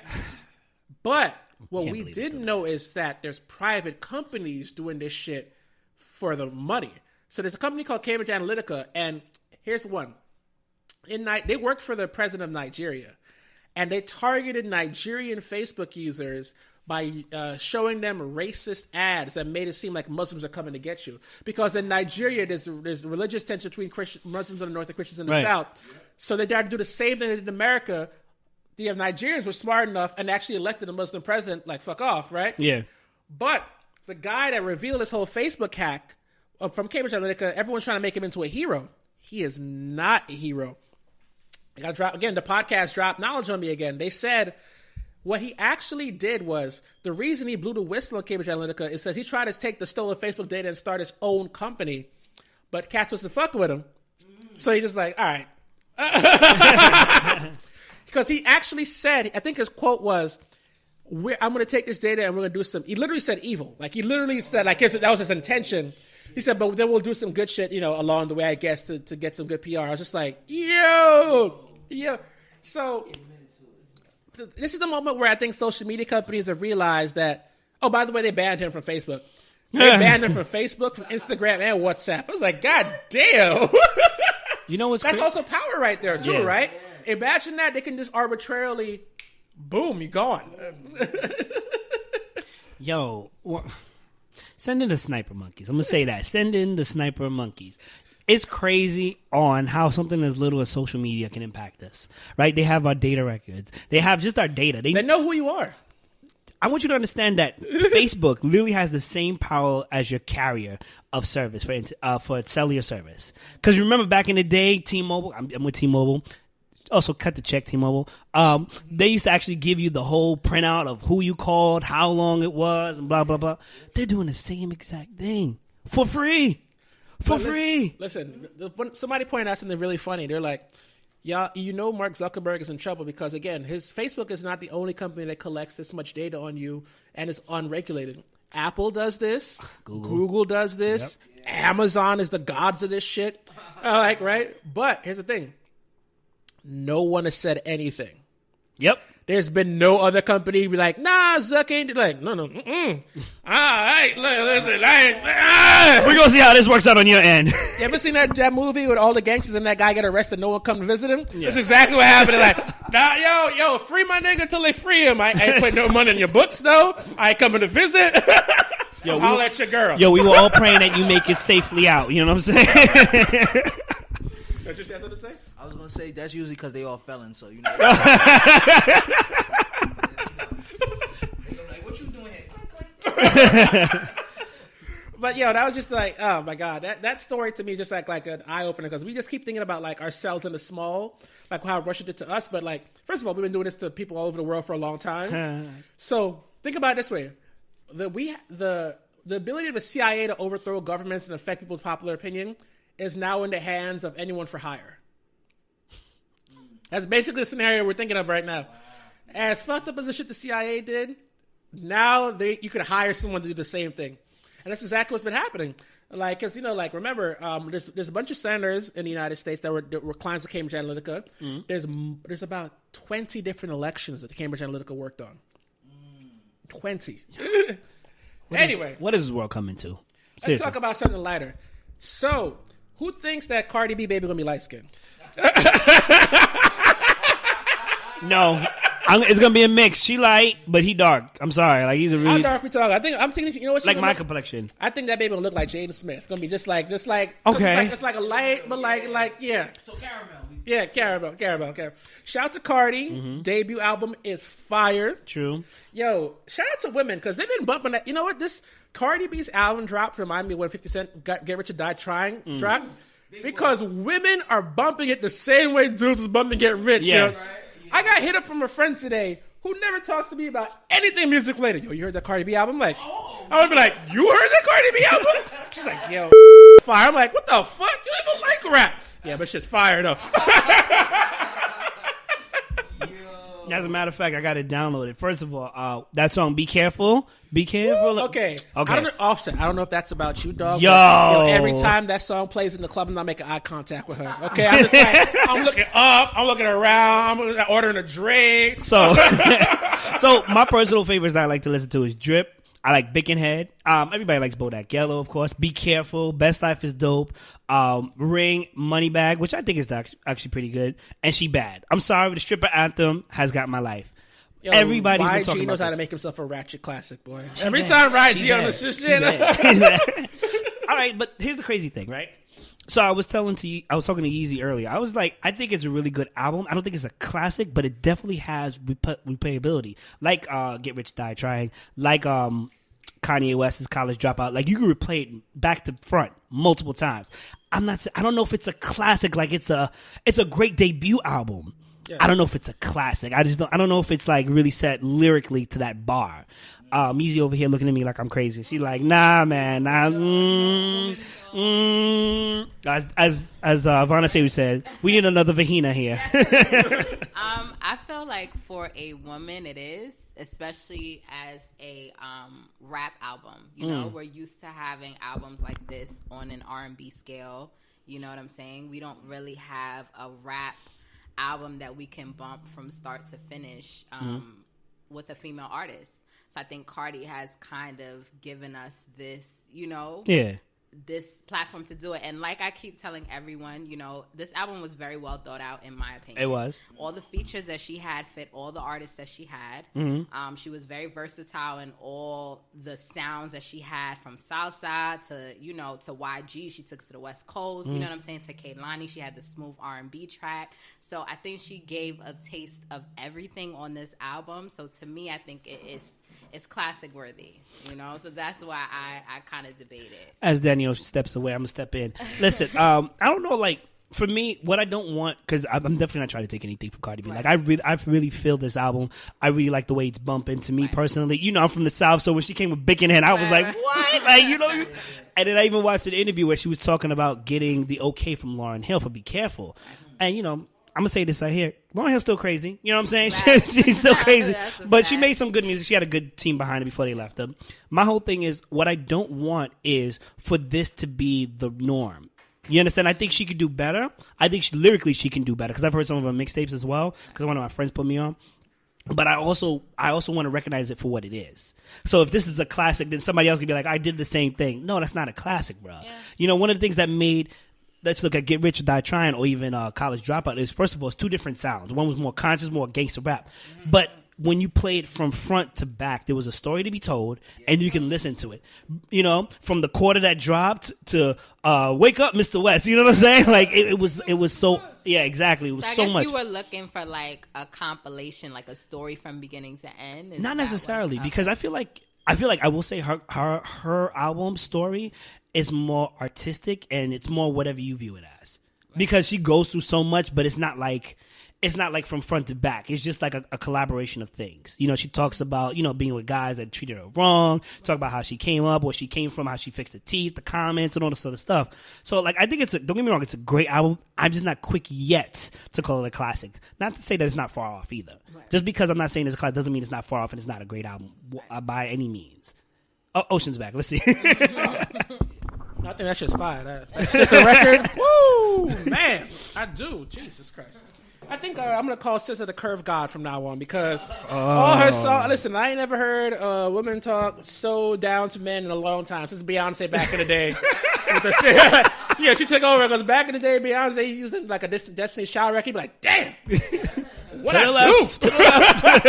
But what we didn't know is that there's private companies doing this shit for the money. So there's a company called Cambridge Analytica, and here's one. They worked for the president of Nigeria, and they targeted Nigerian Facebook users by showing them racist ads that made it seem like Muslims are coming to get you. Because in Nigeria, there's religious tension between Muslims in the north and Christians in the south. So they tried to do the same thing they did in America. The Nigerians were smart enough and actually elected a Muslim president, like, fuck off, right? Yeah. But the guy that revealed this whole Facebook hack from Cambridge Analytica, everyone's trying to make him into a hero. He is not a hero. I got to drop, again, the podcast dropped knowledge on me again. They said what he actually did was, the reason he blew the whistle on Cambridge Analytica is that he tried to take the stolen Facebook data and start his own company. But cats was to fuck with him. So he just like, all right. Because he actually said, I think his quote was, I'm going to take this data and we're going to do some, he literally said evil. Like, he literally said, like, that was his intention. He said, but then we'll do some good shit, along the way, I guess, to get some good PR. I was just like, yo. So this is the moment where I think social media companies have realized that, oh, by the way, they banned him from Facebook. They banned him from Facebook, from Instagram, and WhatsApp. I was like, God damn. You know what's That's also power right there, too, right? Imagine that they can just arbitrarily, boom, you're gone. Yo, send in the sniper monkeys. I'm going to say that. Send in the sniper monkeys. It's crazy on how something as little as social media can impact us, right? They have our data records. They have just our data. They know who you are. I want you to understand that Facebook literally has the same power as your carrier of service for cellular service. Because remember back in the day, T-Mobile, I'm with T-Mobile. Also, cut the check, T-Mobile. They used to actually give you the whole printout of who you called, how long it was, and blah, blah, blah. They're doing the same exact thing for free. Listen, somebody pointed out something really funny. They're like, yeah, Mark Zuckerberg is in trouble because, again, his Facebook is not the only company that collects this much data on you and is unregulated. Apple does this. Google does this. Yep. Amazon is the gods of this shit. Right? But here's the thing. No one has said anything. Yep. There's been no other company be like, nah, Zuck ain't like, no. All right, listen, we're gonna see how this works out on your end. You ever seen that movie with all the gangsters and that guy get arrested, no one come to visit him? Yeah. That's exactly what happened. Like, nah, yo, free my nigga until they free him. I ain't putting no money in your books though. I ain't coming to visit. Yo, I'll let your girl. Yo, we were all praying that you make it safely out. You know what I'm saying? Did you have something to say? I was gonna say that's usually because they all felons, so you know. They go like, "What you doing here?" But that was just like, oh my god, that story to me just like an eye opener because we just keep thinking about like ourselves in the small, like how Russia did to us. But like, first of all, we've been doing this to people all over the world for a long time. So think about it this way: the ability of the CIA to overthrow governments and affect people's popular opinion is now in the hands of anyone for hire. That's basically the scenario we're thinking of right now. As fucked up as the shit the CIA did, now you could hire someone to do the same thing. And that's exactly what's been happening. Like, because, remember, there's a bunch of senators in the United States that were clients of Cambridge Analytica. Mm. There's about 20 different elections that the Cambridge Analytica worked on. 20. Anyway. What is this world coming to? Seriously. Let's talk about something lighter. So, who thinks that Cardi B baby gonna be light skinned? No, it's gonna be a mix. She light, but he dark. I'm sorry, like he's a really. How dark we talking? I'm thinking, you know what? Like my complexion. I think that baby gonna look like Jaden Smith. Gonna be just like. Okay. It's like a light, but like yeah. So caramel. Yeah, caramel. Shout out to Cardi. Debut album is fire. True. Yo, shout out to women because they've been bumping that. You know what? This Cardi B's album drop reminded me of when 50 Cent Get Rich or Die Trying dropped. Because women are bumping it the same way dudes is bumping Get Rich. Yeah. Yo. I got hit up from a friend today who never talks to me about anything music related. Yo, you heard that Cardi B album? I'm like, I would be like, you heard that Cardi B album? She's like, yo, fire. I'm like, what the fuck? You don't even like rap. Yeah, but shit's fire though. As a matter of fact, I got it downloaded. First of all, that song, Be Careful. Be Careful. Okay. I don't know, Offset. I don't know if that's about you, dog. Yo. But, every time that song plays in the club, I'm not making eye contact with her. Okay. I'm just like, I'm looking up. I'm looking around. I'm ordering a drink. So my personal favorites that I like to listen to is Drip. I like Bickenhead. Everybody likes Bodak Yellow, of course. Be Careful. Best Life is dope. Ring, Moneybag, which I think is actually pretty good. And She Bad. I'm sorry, the stripper anthem has got my life. Yo, Everybody's been talking YG knows about how this. to make himself a ratchet classic, boy. Every time YG on the shit. All right, but here's the crazy thing, right? So I was talking to Yeezy earlier. I was like, I think it's a really good album. I don't think it's a classic, but it definitely has replayability. Like Get Rich Die Trying, like Kanye West's College Dropout. Like, you can replay it back to front multiple times. I don't know if it's a classic. Like, it's a great debut album. Yeah. I don't know if it's a classic. I don't know if it's like really set lyrically to that bar. Yeezy over here looking at me like I'm crazy. She's like, nah, man, nah. As Vonna Sage said, we need another vagina here. I feel like for a woman, it is, especially as a rap album. You know, we're used to having albums like this on an R&B scale. You know what I'm saying? We don't really have a rap album that we can bump from start to finish with a female artist. So I think Cardi has kind of given us this, you know, this platform to do it. And like I keep telling everyone, you know, this album was very well thought out, in my opinion. It was. All the features that she had fit all the artists that she had. She was very versatile in all the sounds that she had, from salsa to, you know, to YG. She took it to the West Coast, you know what I'm saying, to Kehlani. She had the smooth R&B track. So I think she gave a taste of everything on this album. So to me, I think it's classic worthy, you know? So that's why I kind of debate it. As Daniel steps away, I'm going to step in. Listen, I don't know, like, for me, what I don't want, because I'm definitely not trying to take anything from Cardi B. Right. Like, I really feel this album. I really like the way it's bumping to me personally. You know, I'm from the South, so when she came with Bickenhead, I was like, what? Like, you know? And then I even watched an interview where she was talking about getting the okay from Lauryn Hill for Be Careful. And, you know, I'm going to say this right here. Lauryn Hill's still crazy. You know what I'm saying? She's still crazy. But she made some good music. She had a good team behind her before they left her. My whole thing is, what I don't want is for this to be the norm. You understand? I think she could do better. I think lyrically she can do better, because I've heard some of her mixtapes as well, because one of my friends put me on. But I also want to recognize it for what it is. So if this is a classic, then somebody else could be like, I did the same thing. No, that's not a classic, bro. Yeah. You know, one of the things that made... Let's look at Get Rich or Die Trying, or even College Dropout, is, first of all, it's two different sounds. One was more conscious, more gangster rap. But when you play it from front to back, there was a story to be told, and you can listen to it. You know, from the quarter that dropped to Wake Up, Mr. West. You know what I'm saying? Like, it was so... Yeah, exactly. It was so much. You were looking for, like, a compilation, like a story from beginning to end? Not necessarily, because I feel like I will say her album story is more artistic, and it's more whatever you view it as, because she goes through so much, but it's not like from front to back. It's just like a collaboration of things. You know, she talks about, you know, being with guys that treated her wrong, talk about how she came up, where she came from, how she fixed her teeth, the comments, and all this other stuff. So, like, I think don't get me wrong, it's a great album. I'm just not quick yet to call it a classic. Not to say that it's not far off either. Right. Just because I'm not saying it's a classic doesn't mean it's not far off and it's not a great album by any means. Oh, Ocean's back. Let's see. I think that's just fire. That's just a record. Woo, man, I do. Jesus Christ. I think I'm gonna call Sister the Curve God from now on, because all her songs. Listen, I ain't never heard women talk so down to men in a long time, since Beyonce back in the day. Yeah, she took over, because back in the day, Beyonce using like a Destiny Child record. You'd be like, damn, what I do? To the left.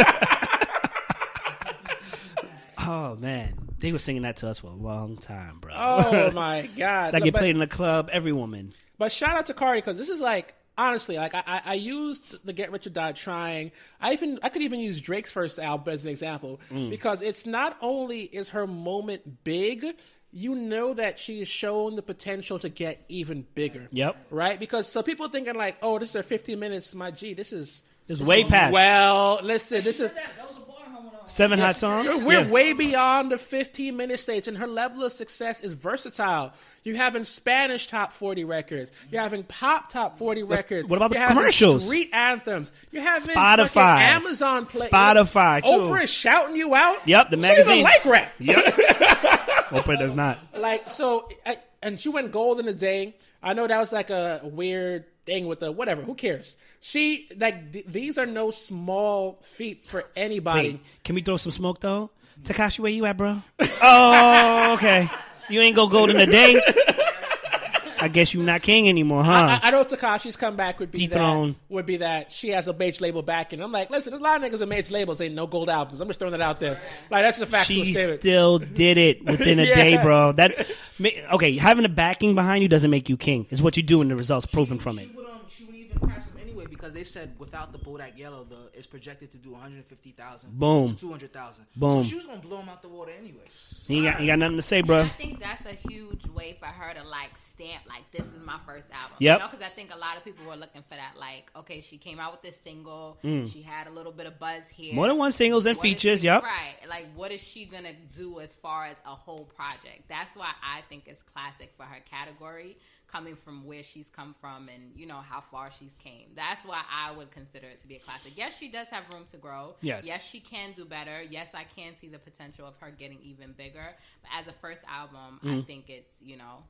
Oh man. They were singing that to us for a long time, bro. Oh, my God. Like, get played in the club, every woman. But shout out to Cardi, because this is like, honestly, like, I used the Get Rich or Die Trying. I could even use Drake's first album as an example, because it's not only is her moment big, you know that she is shown the potential to get even bigger. Yep. Right? Because so people thinking like, oh, this is her 15 minutes, my G, this is It's way past. Well, listen, this is... That was a bar homo. 7 hot songs? We're way beyond the 15-minute stage, and her level of success is versatile. You're having Spanish top 40 records. You're having pop top 40 records. What about You're the having commercials? Street anthems. You're having Spotify. Amazon play. Spotify, too. Oprah is shouting you out. Yep, the She magazine. doesn't like rap. Yep. Oprah does not. And she went gold in a day. I know that was like a weird thing with the whatever. Who cares? These are no small feat for anybody. Wait, can we throw some smoke, though? Tekashi, where you at, bro? Oh, okay. You ain't go gold in a day? I guess you not king anymore, huh? I know Tekashi's comeback would be Dethrone. that she has a major label backing. I'm like, listen, there's a lot of niggas with major labels ain't no gold albums. I'm just throwing that out there. Like, that's the factual She statement. still did it within a day, bro. Okay, having a backing behind you doesn't make you king. It's what you do and the results proven from it. She would even pass him anyway because they said without the Bodak Yellow, it's projected to do 150,000. Boom. 200,000. Boom. So she was gonna blow him out the water anyway. You got nothing to say, bro. And I think that's a huge way for her to like stamp like this is my first album. Yep. You know, because I think a lot of people were looking for that. Like, okay, she came out with this single. She had a little bit of buzz here. More than one singles and What is features. she- Yep. Right. Like, what is she gonna do as far as a whole project? That's why I think it's classic for her category, coming from where she's come from and you know how far she's came. That's why I would consider it to be a classic. Yes, she does have room to grow. Yes. Yes, she can do better. Yes, I can see the potential of her getting even bigger. But as a first album, I think it's, you know,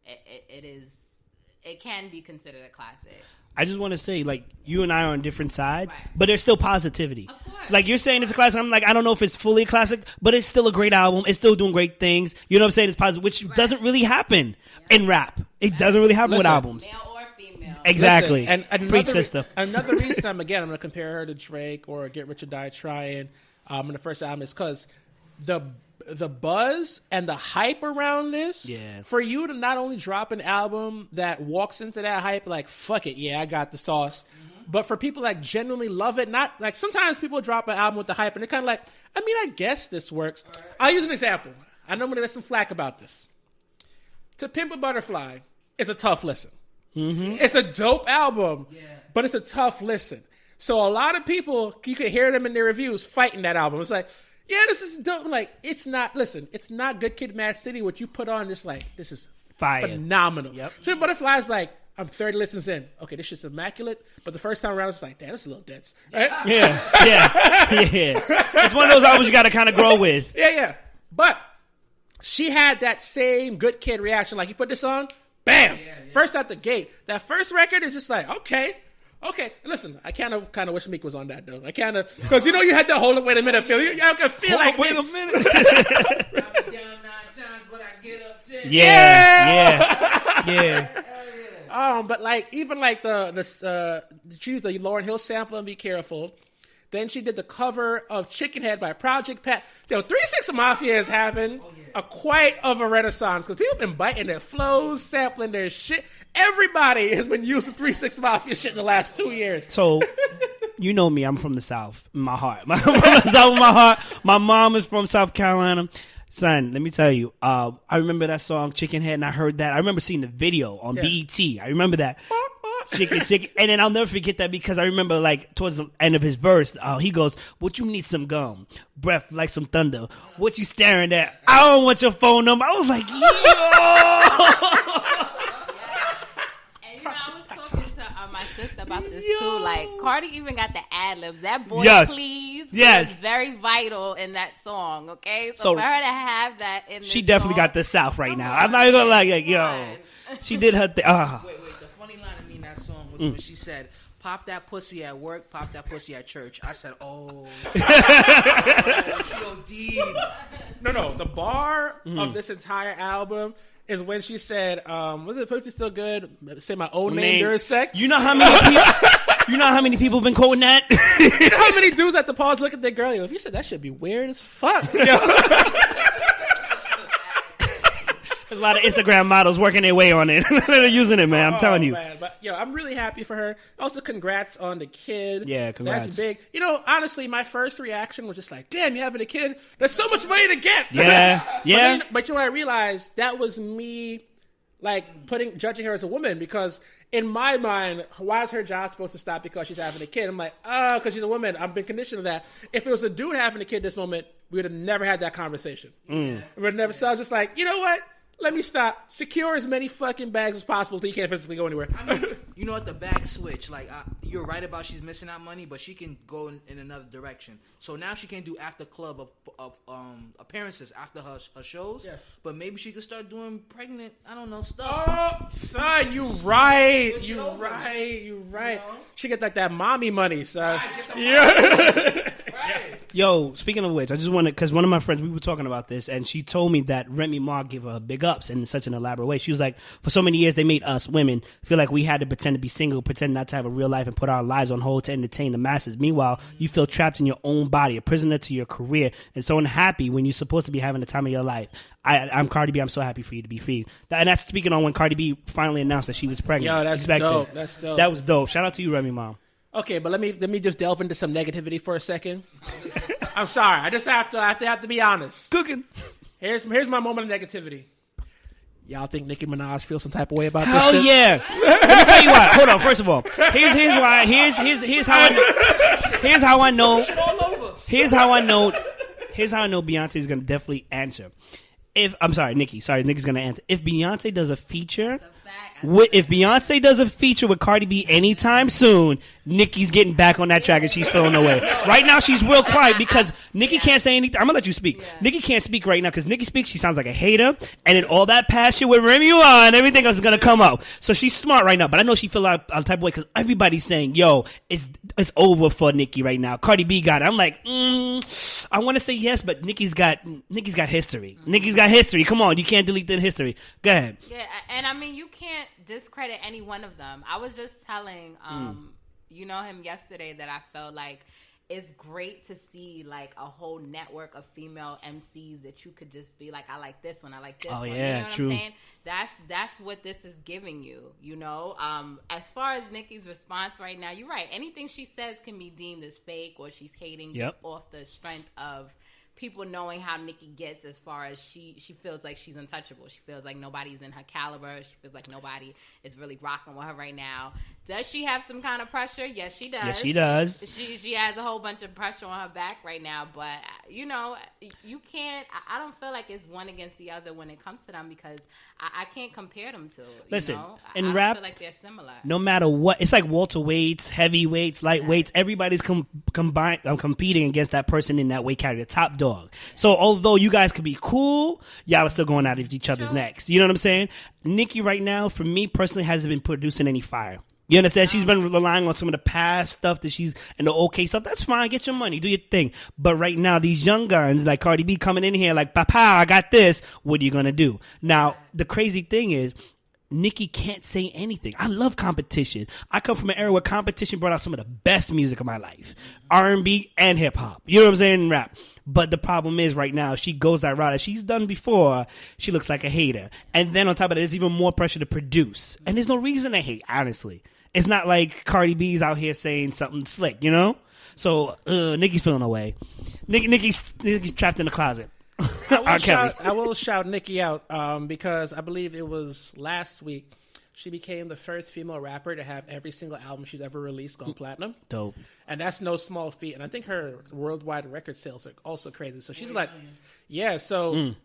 it can be considered a classic. I just want to say, like, you and I are on different sides, Right. but there's still positivity. Of course. Like, you're saying it's a classic. I'm like, I don't know if it's fully a classic, but it's still a great album. It's still doing great things. You know what I'm saying? It's positive, which doesn't really happen in rap. It doesn't really happen with albums. Male or female. Exactly. Listen, and Preach, sister. Another reason I'm going to compare her to Drake or Get Rich or Die Trying in the first album is because the buzz and the hype around this, for you to not only drop an album that walks into that hype like, fuck it, yeah, I got the sauce, but for people that genuinely love it, not like sometimes people drop an album with the hype and they're kind of like, I mean, I guess this works. I'll use an example. I know I'm going to get some flack about this. To Pimp a Butterfly is a tough listen. It's a dope album, but it's a tough listen. So a lot of people, you can hear them in their reviews fighting that album. It's like, yeah, this is dope. Like, it's not Good Kid, Mad City. What you put on, this is Fire. phenomenal. Yep. So Butterfly's like, I'm 30 listens in. Okay, this shit's immaculate. But the first time around, it's like, damn, it's a little dense. Right? Yeah. It's one of those albums you got to kind of grow with. Yeah. But she had that same Good Kid reaction. Like, you put this on, bam! First out the gate. That first record is just like, okay. Listen, I kind of wish Meek was on that, though. I kind of, because, you know, you had to hold it, wait a minute, feel. I can feel like, wait a minute. I'm down 9 times, but I get up 10. Yeah. But like, even like she used the Lauryn Hill sample and Be Careful. Then she did the cover of Chicken Head by Project Pat. 3 6 Mafia is having quite of a renaissance because people have been biting their flows, sampling their shit. Everybody has been using 3 6 Mafia shit in the last 2 years. So, you know me, I'm from the South in my heart. I'm from the South in my heart. My mom is from South Carolina. Son, let me tell you, I remember that song, Chicken Head, and I heard that. I remember seeing the video on BET. I remember that. Chicken. And then I'll never forget that because I remember, like, towards the end of his verse, he goes, what you need some gum? Breath like some thunder. What you staring at? I don't want your phone number. I was like, yo! And you know, I was talking to my sister about this too. Like, Cardi even got the ad-libs. That boy, please, was very vital in that song, okay? So for her to have that in this she definitely song, got the South right now. I'm not even like, yo. She did her thing. Wait, the funny line of me in that song was when she said, pop that pussy at work, pop that pussy at church. I said, she OD'd. No, the bar of this entire album is when she said, was it pussy still good? Say my own name during sex. You know how many people have been quoting that? You know how many dudes at the pause look at their girl? If you said that should be weird as fuck. There's a lot of Instagram models working their way on it. They're using it, man. I'm telling you. Man. But I'm really happy for her. Also, congrats on the kid. Yeah, congrats. That's big. Honestly, my first reaction was just like, damn, you having a kid? There's so much money to get. Yeah. But you know what I realized? That was me, like judging her as a woman, because in my mind, why is her job supposed to stop because she's having a kid? I'm like, because she's a woman. I've been conditioned to that. If it was a dude having a kid this moment, we would have never had that conversation. We would have never. So I was just like, you know what? Let me stop. Secure as many fucking bags as possible so you can't physically go anywhere. I mean, you know what? The bag switch. Like, you're right about she's missing out money, but she can go in another direction. So now she can do after club of appearances after her shows. Yeah. But maybe she could start doing pregnant, I don't know, stuff. Oh, son, you right. You right. You right. You know? She get like that mommy money, son. Right, Yo, speaking of which, I just want to, because one of my friends, we were talking about this, and she told me that Remy Ma gave her big ups in such an elaborate way. She was like, for so many years, they made us women feel like we had to pretend to be single, pretend not to have a real life, and put our lives on hold to entertain the masses. Meanwhile, you feel trapped in your own body, a prisoner to your career, and so unhappy when you're supposed to be having the time of your life. I'm Cardi B. I'm so happy for you to be free. And that's speaking on when Cardi B finally announced that she was pregnant. Yo, that's dope. That's dope. That was dope. Shout out to you, Remy Ma. Okay, but let me just delve into some negativity for a second. I'm sorry. I just have to be honest. Cooking. Here's my moment of negativity. Y'all think Nicki Minaj feels some type of way about this shit? Hell yeah. Let me tell you what. Hold on. First of all, here's why. Here's how I know. Here's how I know Beyonce is gonna definitely answer. Nicki's gonna answer. If Beyonce does a feature. If Beyonce does a feature with Cardi B anytime soon, Nicki's getting back on that track and she's feeling away. Right now, she's real quiet because Nicki can't say anything. I'm going to let you speak. Yeah. Nicki can't speak right now because Nicki speaks, she sounds like a hater. And then all that passion with Remy Ma and everything else is going to come out. So she's smart right now. But I know she feels a type of way because everybody's saying, yo, it's over for Nicki right now. Cardi B got it. I'm like, I want to say yes, but Nicki's got history. Nicki's got history. Come on, you can't delete the history. Go ahead. Yeah, and I mean, you can't discredit any one of them. I was just telling him yesterday that I felt like it's great to see like a whole network of female MCs that you could just be like, I like this one, I like this one. Yeah, you know what true. I'm saying? That's what this is giving you, you know? As far as Nicki's response right now, you're right. Anything she says can be deemed as fake or she's hating just off the strength of people knowing how Nicki gets as far as she feels like she's untouchable. She feels like nobody's in her caliber. She feels like nobody is really rocking with her right now. Does she have some kind of pressure? Yes, she does. Yes, she does. She has a whole bunch of pressure on her back right now. But, you know, you can't – I don't feel like it's one against the other when it comes to them because I can't compare them to. Listen, you know? in I rap, feel like they're similar. No matter what, it's like welterweights, heavyweights, lightweights. Everybody's competing against that person in that weight category, the top dog. So although you guys could be cool, y'all are still going at each other's necks. You know what I'm saying? Nicki right now, for me personally, hasn't been producing any fire. You understand? She's been relying on some of the past stuff that she's and the okay stuff. That's fine. Get your money. Do your thing. But right now, these young guns like Cardi B coming in here like, papa, I got this. What are you going to do? Now, the crazy thing is, Nicki can't say anything. I love competition. I come from an era where competition brought out some of the best music of my life. R&B and hip hop. You know what I'm saying? Rap. But the problem is right now, she goes that route as she's done before. She looks like a hater. And then on top of that, there's even more pressure to produce. And there's no reason to hate, honestly. It's not like Cardi B's out here saying something slick, you know? So, Nicki's feeling away. Nicki's trapped in the closet. I will shout Nicki out because I believe it was last week she became the first female rapper to have every single album she's ever released gone platinum. Dope. And that's no small feat. And I think her worldwide record sales are also crazy. So she's listen,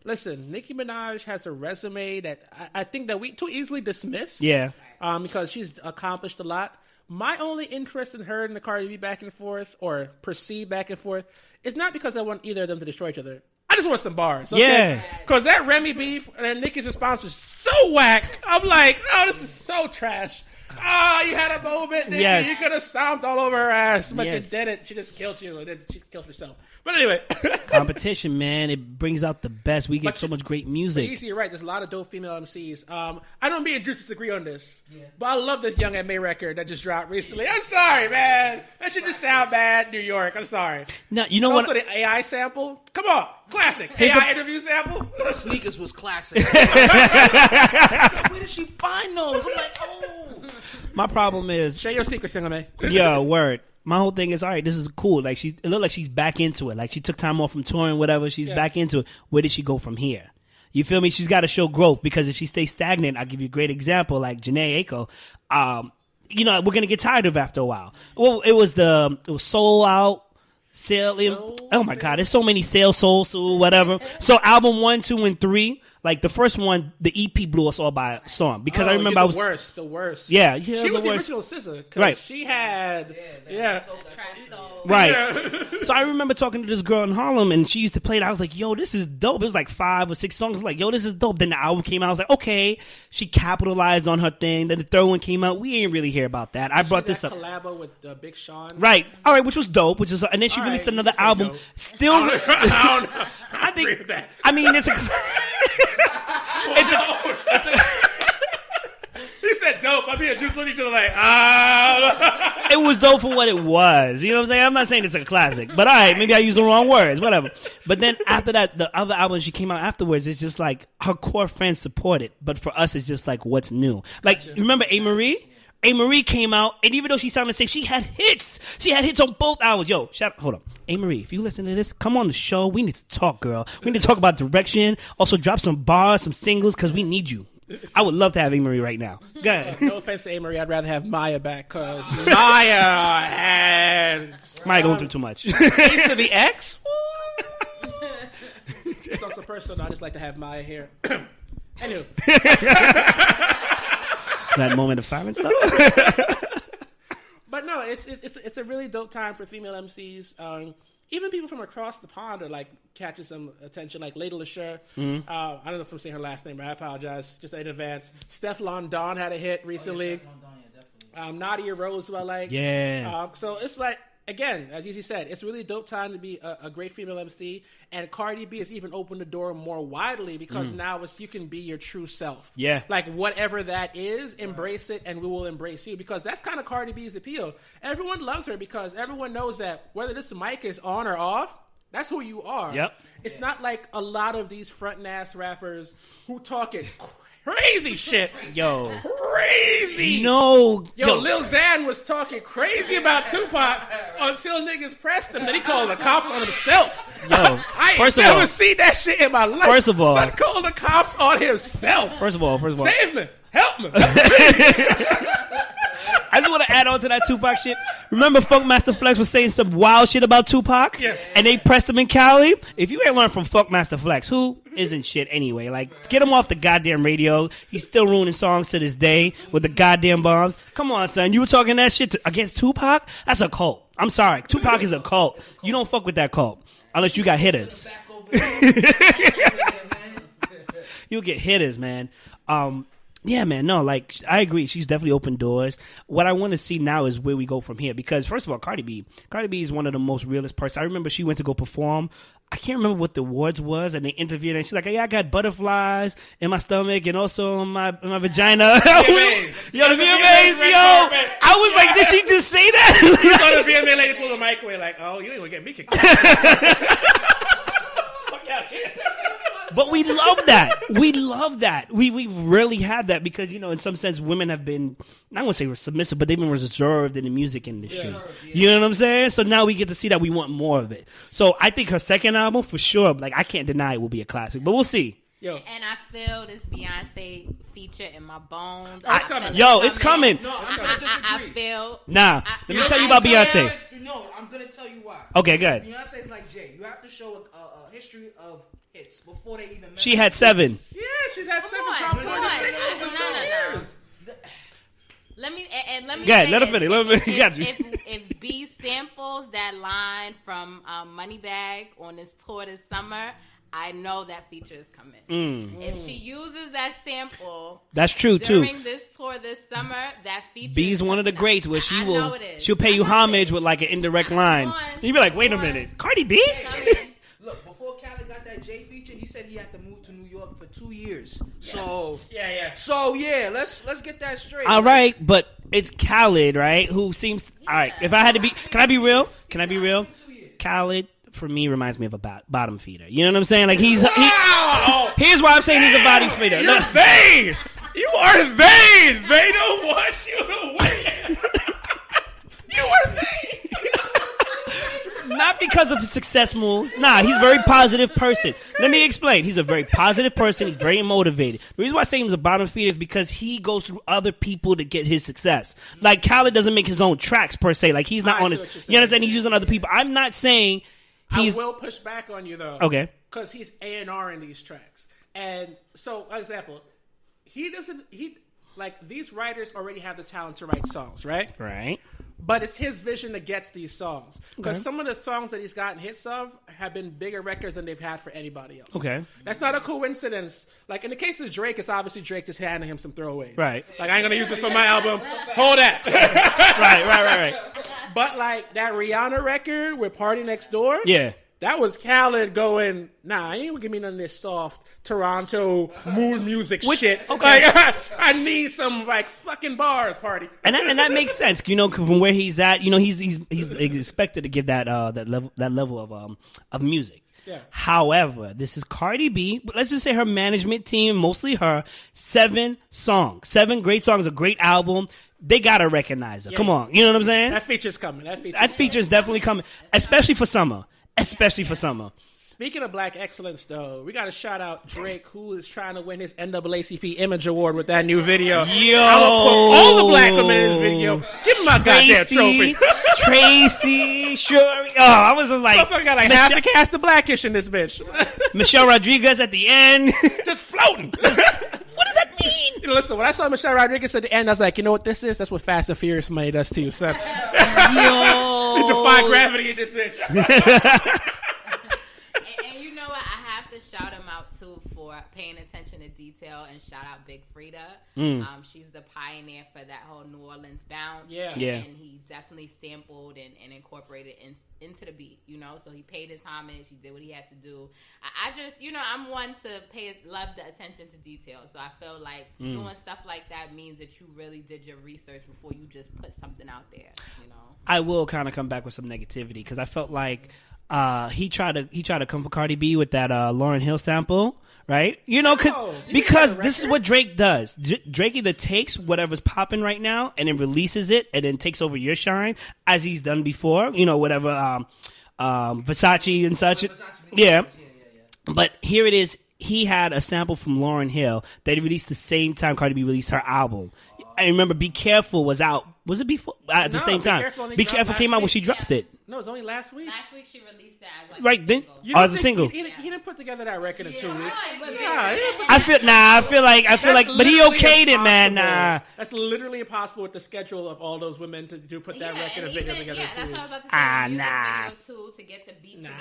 Nicki Minaj has a resume that I think that we too easily dismiss. Yeah. Because she's accomplished a lot. My only interest in her and the Cardi B back and forth or perceived back and forth is not because I want either of them to destroy each other. I just want some bars. Okay? Yeah. Because that Remy beef and Nicki's response was so whack. I'm like, oh, this is so trash. Oh, you had a moment, Nicki. Yes. You could have stomped all over her ass. But Yes. you didn't. She just killed you. And then she killed herself. But anyway. Competition, man. It brings out the best. We get so much great music. Easy, you're right. There's a lot of dope female MCs. I don't me and Juice disagree on this. Yeah. But I love this Young M.A. record that just dropped recently. I'm sorry, man. That should just sound bad, New York. I'm sorry. No, you know what? Also, the AI sample. Come on. Classic. AI interview sample. Sneakers was classic. Where did she find those? I'm like, oh. My problem is... Share your secrets, Young M.A. Yeah, word. My whole thing is, all right, this is cool. Like it looked like she's back into it. Like she took time off from touring, whatever. She's back into it. Where did she go from here? You feel me? She's got to show growth, because if she stays stagnant, I'll give you a great example, like Janae Aiko. You know, we're gonna get tired of after a while. Well, it was Soul Out, oh my God, there's so many Soul, whatever. So album 1, 2, and 3. Like the first one, the EP blew us all by storm, because I remember the worst. Yeah, she was the original SZA, right? She had right. So I remember talking to this girl in Harlem, and she used to play it. I was like, "Yo, this is dope." It was like 5 or 6 songs. I was like, "Yo, this is dope." Then the album came out. I was like, "Okay." She capitalized on her thing. Then the third one came out. We ain't really hear about that. I brought this up. Collabo with Big Sean. Right. All right, which was dope. And then she released another album. Dope. Still, I don't know. I think. Agree with that. I mean, it's a. He said dope. I mean, just look at each other like, It was dope for what it was. You know what I'm saying? I'm not saying it's a classic, but all right, maybe I used the wrong words, whatever. But then after that, the other album she came out afterwards, it's just like her core fans support it. But for us, it's just like, what's new? Like, you remember A. Marie? A. Marie came out, and even though she sounded the same, she had hits. She had hits on both albums. Yo, hold up. A. Marie, if you listen to this, come on the show. We need to talk, girl. We need to talk about direction. Also, drop some bars, some singles, because we need you. I would love to have A. Marie right now. Go ahead. No offense to A. Marie, I'd rather have Maya back, because Maya had... Maya going through too much. Piece of the X? It's not so personal. I just like to have Maya here. Anyway. That moment of silence, though. But no, it's a really dope time for female MCs. Even people from across the pond are like catching some attention, like Lady LaSure. I don't know if I'm saying her last name, but I apologize just in advance. Stefflon Don had a hit recently. Nadia Rose, who I like. Yeah. So it's like, again, as Yeezy said, it's really a dope time to be a great female MC. And Cardi B has even opened the door more widely, because now you can be your true self. Yeah. Like, whatever that is, embrace it, and we will embrace you. Because that's kind of Cardi B's appeal. Everyone loves her because everyone knows that whether this mic is on or off, that's who you are. Yep. It's not like a lot of these front-ass rappers who talking crazy shit. Yo. Crazy. No. Yo, Lil Xan was talking crazy about Tupac until niggas pressed him. Then he called the cops on himself. Yo, I ain't never seen that shit in my life. First of all. Son called the cops on himself. First of all. Save me. Help me. I just want to add on to that Tupac shit. Remember Funkmaster Flex was saying some wild shit about Tupac? Yeah. And they pressed him in Cali? If you ain't learned from Funkmaster Flex, who isn't shit anyway? Like, get him off the goddamn radio. He's still ruining songs to this day with the goddamn bombs. Come on, son. You were talking that shit against Tupac? That's a cult. I'm sorry. Tupac is a cult. You don't fuck with that cult. Unless you got hitters. You'll get hitters, man. Yeah, man. No, like, I agree. She's definitely opened doors. What I want to see now is where we go from here. Because, first of all, Cardi B is one of the most realist persons. I remember she went to go perform. I can't remember what the awards was, and they interviewed her, and she's like, yeah, I got butterflies in my stomach and also in my vagina. Yo, the VMAs, yo. I was like, did she just say that? You saw the VMA lady pull the mic away like, oh, you ain't gonna get me kicked out. Fuck out here. But we love that. We love that. We really have that because, you know, in some sense, women have been, I won't say submissive, but they've been reserved in the music industry. Yeah. You know what I'm saying? So now we get to see that we want more of it. So I think her second album, for sure, like, I can't deny it will be a classic, but we'll see. Yo. And I feel this Beyonce feature in my bones. It's coming. It's coming. No, I feel. Nah, let me tell you about Beyonce. No, I'm going to tell you why. Okay, good. Beyonce is like Jay. You have to show a history of hits before they even She had 7. Yeah, she's had 7 top 40 singles in 2 years. Let me yeah, let her finish. If B samples that line from Moneybag on this tour this summer, I know that feature is coming. If she uses that sample, that's true during this tour this summer, that feature. B's one of the greats where she'll pay you homage with like an indirect line. And you'll be like, wait a minute, Cardi B. Look, before Khaled got that Jay feature, he said he had to move to New York for 2 years. So So let's get that straight. All right, but it's Khaled, right? Who seems all right. If I had to be, can I be real? Khaled, for me, reminds me of a bottom feeder. You know what I'm saying? Like here's why I'm saying he's a bottom feeder. You're vain. You are vain. They don't want you to win. You are vain. Not not because of success moves. Nah, he's a very positive person. Let me explain. He's a very positive person. He's very motivated. The reason why I say he's a bottom feeder is because he goes through other people to get his success. Like Khaled doesn't make his own tracks per se. Like he's not on his. You understand? He's using other people. I'm not saying he's. I will push back on you though. Okay. Because he's A&R in these tracks, and so for example, he doesn't. Like, these writers already have the talent to write songs, right? Right. But it's his vision that gets these songs. Because some of the songs that he's gotten hits of have been bigger records than they've had for anybody else. Okay. That's not a coincidence. Like, in the case of Drake, it's obviously Drake just handing him some throwaways. Right. Like, I ain't going to use this for my album. Hold that. Right. But, like, that Rihanna record with Party Next Door. Yeah. That was Khaled going, nah, you ain't gonna give me none of this soft Toronto mood music shit. Okay. Like, I need some like fucking bars, Party. And that makes sense, you know, from where he's at. You know, he's expected to give that level of music. Yeah. However, this is Cardi B. Let's just say her management team, mostly her, 7 songs, 7 great songs, a great album. They gotta recognize her. Yeah. Come on, you know what I'm saying? That feature's coming. That feature's definitely coming, especially for summer. Speaking of black excellence, though, we got to shout out Drake, who is trying to win his NAACP Image Award with that new video. Yo, I will put all the black women in this video. Give me my goddamn trophy. Tracy, Shuri. Oh, I was just like, I got like half the cast of Blackish in this bitch. Michelle Rodriguez at the end, just floating. What does that mean? You know, listen, when I saw Michelle Rodriguez at the end, I was like, you know what this is? That's what Fast and Furious money does to you, son. Yo, defy gravity in this bitch. And you know what? I have to shout him out too for paying attention to detail, and shout out Big Frida. She's the pioneer for that whole New Orleans bounce. Yeah. And he definitely sampled and incorporated into the beat, you know? So he paid his homage. He did what he had to do. I just, you know, I'm one to love the attention to detail. So I feel like doing stuff like that means that you really did your research before you just put something out there, you know? I will kind of come back with some negativity because I felt like he tried to come for Cardi B with that Lauryn Hill sample, right? You know, because this is what Drake does. Drake either takes whatever's popping right now and then releases it and then takes over your shine, as he's done before. You know, whatever Versace and such. Yeah. But here it is. He had a sample from Lauryn Hill that he released the same time Cardi B released her album. I remember Be Careful was out. Was it before? At the same time. Be Careful came out when she dropped it. No, it was only last week. Last week she released that as like right then. As a single. He didn't put together that record in 2 weeks. I feel like, but he okayed it, man. Nah, that's literally impossible with the schedule of all those women to put that record and video together in 2 weeks. That's what I was about to say. Nah. Too, to get the beat together.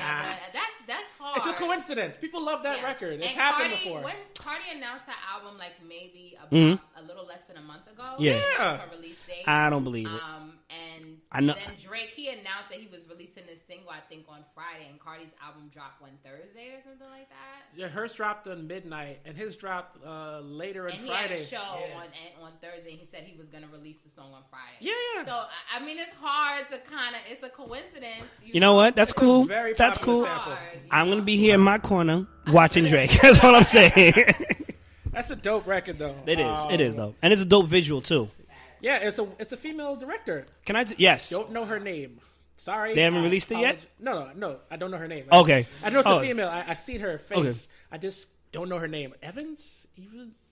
That's hard. It's a coincidence. People love that record. It's happened before. When Cardi announced her album, like maybe about a little less than a month ago. Yeah. Her release date. I don't believe it. And then Drake, he announced that he was releasing this single, I think, on Friday, and Cardi's album dropped on Thursday or something like that. Yeah, hers dropped on midnight, and his dropped later on Friday. He had a show on Thursday, and he said he was going to release the song on Friday. Yeah. So, I mean, it's hard to it's a coincidence. You know what? That's cool. That's cool. I'm going to be here in my corner watching Drake. That's what I'm saying. That's a dope record, though. It is. It is, though. And it's a dope visual, too. Yeah, it's a female director. Can I? Yes. Don't know her name. Sorry. They haven't released it yet? No. I don't know her name. Okay. I know it's a female. I've seen her face. Okay. I just don't know her name. Evans?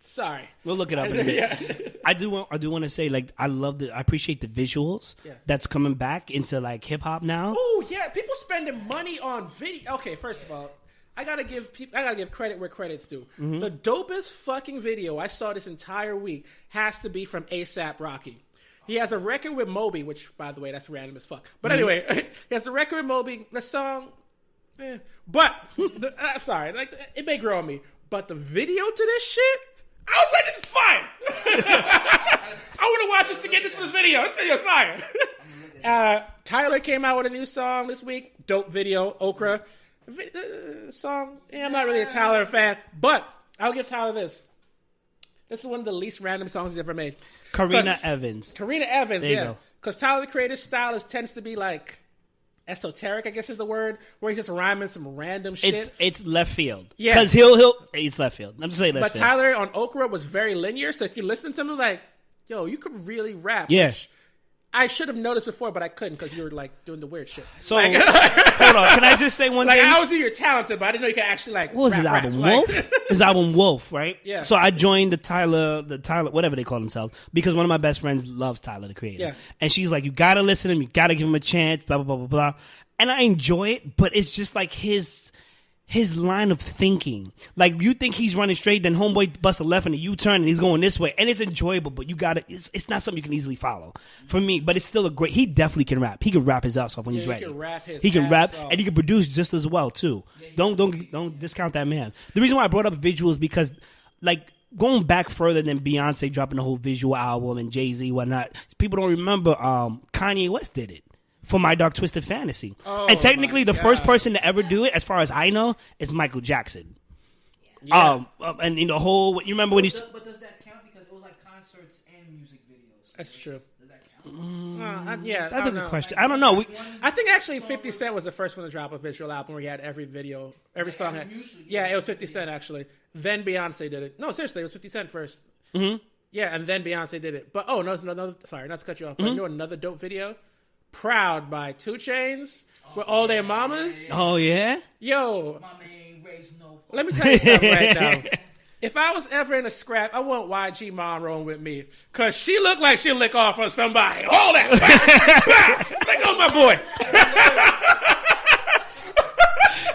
Sorry. We'll look it up in a minute. I do want to say, like, I appreciate the visuals that's coming back into, like, hip-hop now. Oh, yeah. People spending money on video. Okay, first of all, I gotta give credit where credit's due. Mm-hmm. The dopest fucking video I saw this entire week has to be from ASAP Rocky. He has a record with Moby, which, by the way, that's random as fuck. But anyway, he has a record with Moby. The song, but I'm sorry, like it may grow on me, but the video to this shit, I was like, this is fire. I want to watch this to get into this video. This video is fire. Tyler came out with a new song this week. Dope video, Okra. Song. I'm not really a Tyler fan, but I'll give Tyler this. This is one of the least random songs he's ever made. Karina Evans, yeah. Because Tyler the Creator's style tends to be like esoteric, I guess is the word, where he's just rhyming some random shit. It's left field. Yeah. Because it's left field. I'm just saying left field. But Tyler on Okra was very linear, so if you listen to him, like, yo, you could really rap. Yeah. Which, I should have noticed before, but I couldn't because you were like doing the weird shit. So hold on, can I just say one thing? I always knew you're talented, but I didn't know you could actually like. What was his album? Wolf? His album Wolf, right? Yeah. So I joined the Tyler, whatever they call themselves, because one of my best friends loves Tyler, the creator. Yeah. And she's like, you gotta listen to him, you gotta give him a chance, blah blah blah blah blah. And I enjoy it, but it's just like his line of thinking. Like, you think he's running straight, then homeboy busts a left and a U-turn and he's going this way. And it's enjoyable, but it's not something you can easily follow for me. But it's still he definitely can rap. He can rap his ass off when he's ready. He can rap and he can produce just as well too. Don't discount that man. The reason why I brought up visuals is because, like, going back further than Beyonce dropping the whole visual album and Jay-Z, whatnot, people don't remember Kanye West did it for My Dark Twisted Fantasy. Oh, and technically the first person to ever do it, as far as I know, is Michael Jackson. Yeah. And in the whole, you remember when he... But does that count? Because it was like concerts and music videos. That's true. Does that count? Yeah. That's a good question. I don't know. I think actually 50 Cent was the first one to drop a visual album where he had every video, every song. It was 50 Cent actually. Then Beyonce did it. No, seriously, it was 50 Cent first. Mm-hmm. Yeah, and then Beyonce did it. But, no, sorry, not to cut you off, but you know another dope video? Proud by 2 Chainz with All Their Mamas. Oh, yeah? Yo. My man raised no. Let me tell you something right now. If I was ever in a scrap, I want YG Mom rolling with me. Because she looked like she'll lick off on somebody. All that. Lick on my boy.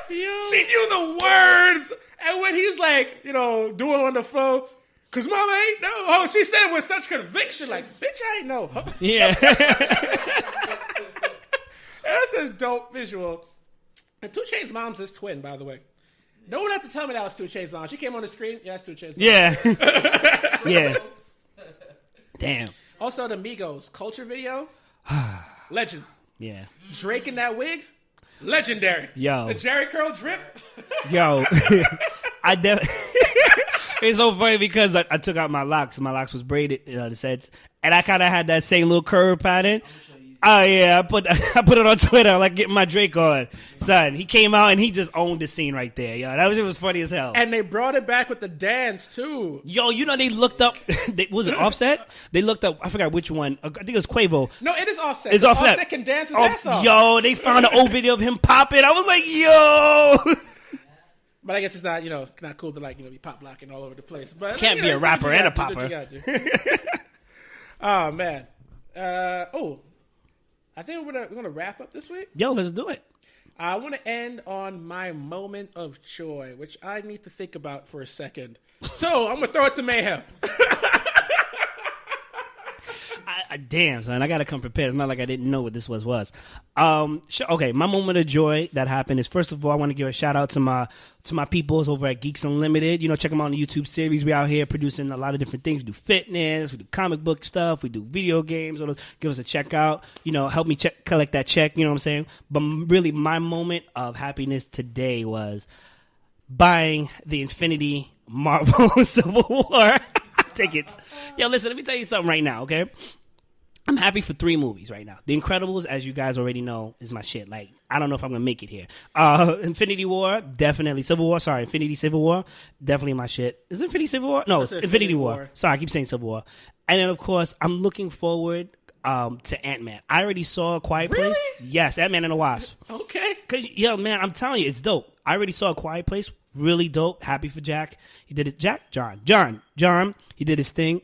She knew the words. And when he's like, doing on the floor, because Mama ain't know. Oh, she said it with such conviction. Like, bitch, I ain't know. Yeah. That's a dope visual. And 2 Chainz mom's his twin, by the way. No one had to tell me that was 2 Chainz mom. She came on the screen. Yeah, that's 2 Chainz mom. Yeah. Yeah. Damn. Also, the Migos culture video. Legends. Yeah. Drake in that wig. Legendary. Yo. The Jerry curl drip. Yo. It's so funny because I took out my locks. My locks was braided, the sets. And I kind of had that same little curve pattern. Oh, yeah. I put it on Twitter, like getting my Drake on. Son, he came out and he just owned the scene right there. Yo, it was funny as hell. And they brought it back with the dance, too. Yo, they looked up. Was it Offset? They looked up, I forgot which one. I think it was Quavo. No, it is Offset. It's Offset. Offset can dance his ass off. Yo, they found an old video of him popping. I was like, yo. But I guess it's not, not cool to be pop locking all over the place. But can't be a rapper and a popper. Oh man. I think we're gonna wrap up this week. Yo, let's do it. I want to end on my moment of joy, which I need to think about for a second. So I'm gonna throw it to Mayhem. Damn, son, I gotta come prepared. It's not like I didn't know what this was. Okay, my moment of joy that happened is, first of all, I want to give a shout out to my peoples over at Geeks Unlimited. Check them out on the YouTube series. We out here producing a lot of different things. We do fitness, we do comic book stuff, we do video games. Give us a check out. Help me collect that check. You know what I'm saying? But really, my moment of happiness today was buying the Infinity Marvel Civil War tickets. Yo, listen, let me tell you something right now, okay? I'm happy for 3 movies right now. The Incredibles, as you guys already know, is my shit. Like, I don't know if I'm going to make it here. Infinity War, definitely. Infinity Civil War, definitely my shit. Is it Infinity Civil War? No, it's Infinity War. Sorry, I keep saying Civil War. And then, of course, I'm looking forward to Ant-Man. I already saw A Quiet Place. Yes, Ant-Man and the Wasp. Okay. Yo, man, I'm telling you, it's dope. I already saw A Quiet Place. Really dope. Happy for Jack. He did it. John. He did his thing.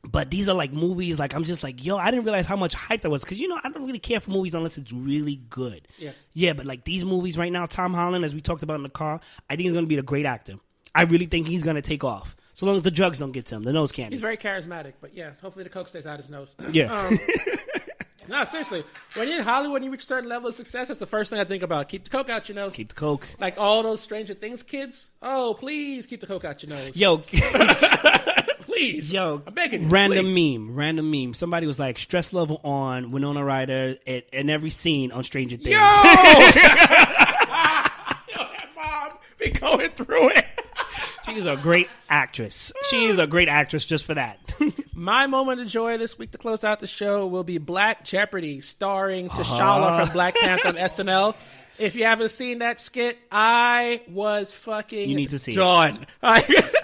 But these are like movies, like I'm just like, yo, I didn't realize how much hype there was. Because, I don't really care for movies unless it's really good. Yeah, but like these movies right now, Tom Holland, as we talked about in the car, I think he's going to be a great actor. I really think he's going to take off. So long as the drugs don't get to him, the nose candy. He's very charismatic, but yeah, hopefully the coke stays out his nose. Yeah. No, seriously. When you're in Hollywood and you reach a certain level of success, that's the first thing I think about. Keep the coke out your nose. Keep the coke. Like all those Stranger Things kids. Oh, please keep the coke out your nose. Yo. Please. Yo. I'm begging you. Random meme. Somebody was like, stress level on Winona Ryder in every scene on Stranger Things. Yo! That mom be going through it. She's a great actress. She is a great actress just for that. My moment of joy this week to close out the show will be Black Jeopardy, starring T'Challa from Black Panther on SNL. If you haven't seen that skit, I was fucking You need to see done.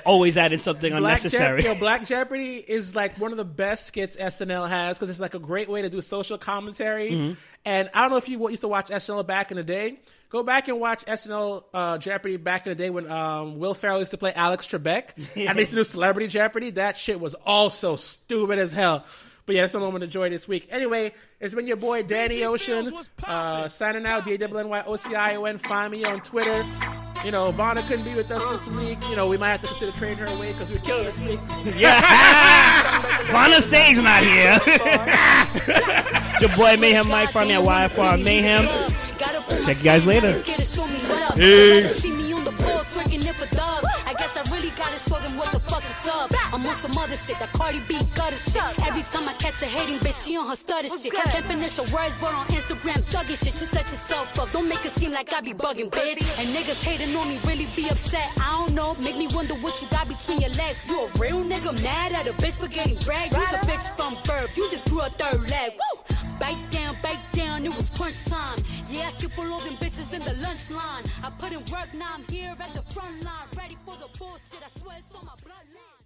Always adding something unnecessary. Black Jeopardy is like one of the best skits SNL has because it's like a great way to do social commentary. Mm-hmm. And I don't know if you used to watch SNL back in the day. Go back and watch SNL Jeopardy back in the day when Will Ferrell used to play Alex Trebek. And they used to do Celebrity Jeopardy. That shit was also stupid as hell. But yeah, that's what I'm going to enjoy this week. Anyway, it's been your boy Danny Ocean signing out. DANNYOCION. Find me on Twitter. You know, Vonna couldn't be with us this week. You know, we might have to consider trading her away because we're killing this week. Yeah. Vonna Sage not here. Your boy Mayhem Mike. Find me at YFR Mayhem. Check you guys later. Peace. I guess I really gotta show them what the fuck is up. I'm on some other shit, that Cardi B gutter shit. Every time I catch a hating bitch, she on her stutter shit. Can't finish her words, but on Instagram thugging shit. You set yourself up, don't make it seem like I be bugging, bitch. And niggas hating on me, really be upset. I don't know, make me wonder what you got between your legs. You a real nigga mad at a bitch for getting bragged? You's a bitch from birth, you just grew a third leg. Woo! Bite down, it was crunch time. Yeah, I skip all them bitches in the lunch line. I put in work, now I'm here at the front line. Ready for the bullshit, I swear it's on my bloodline.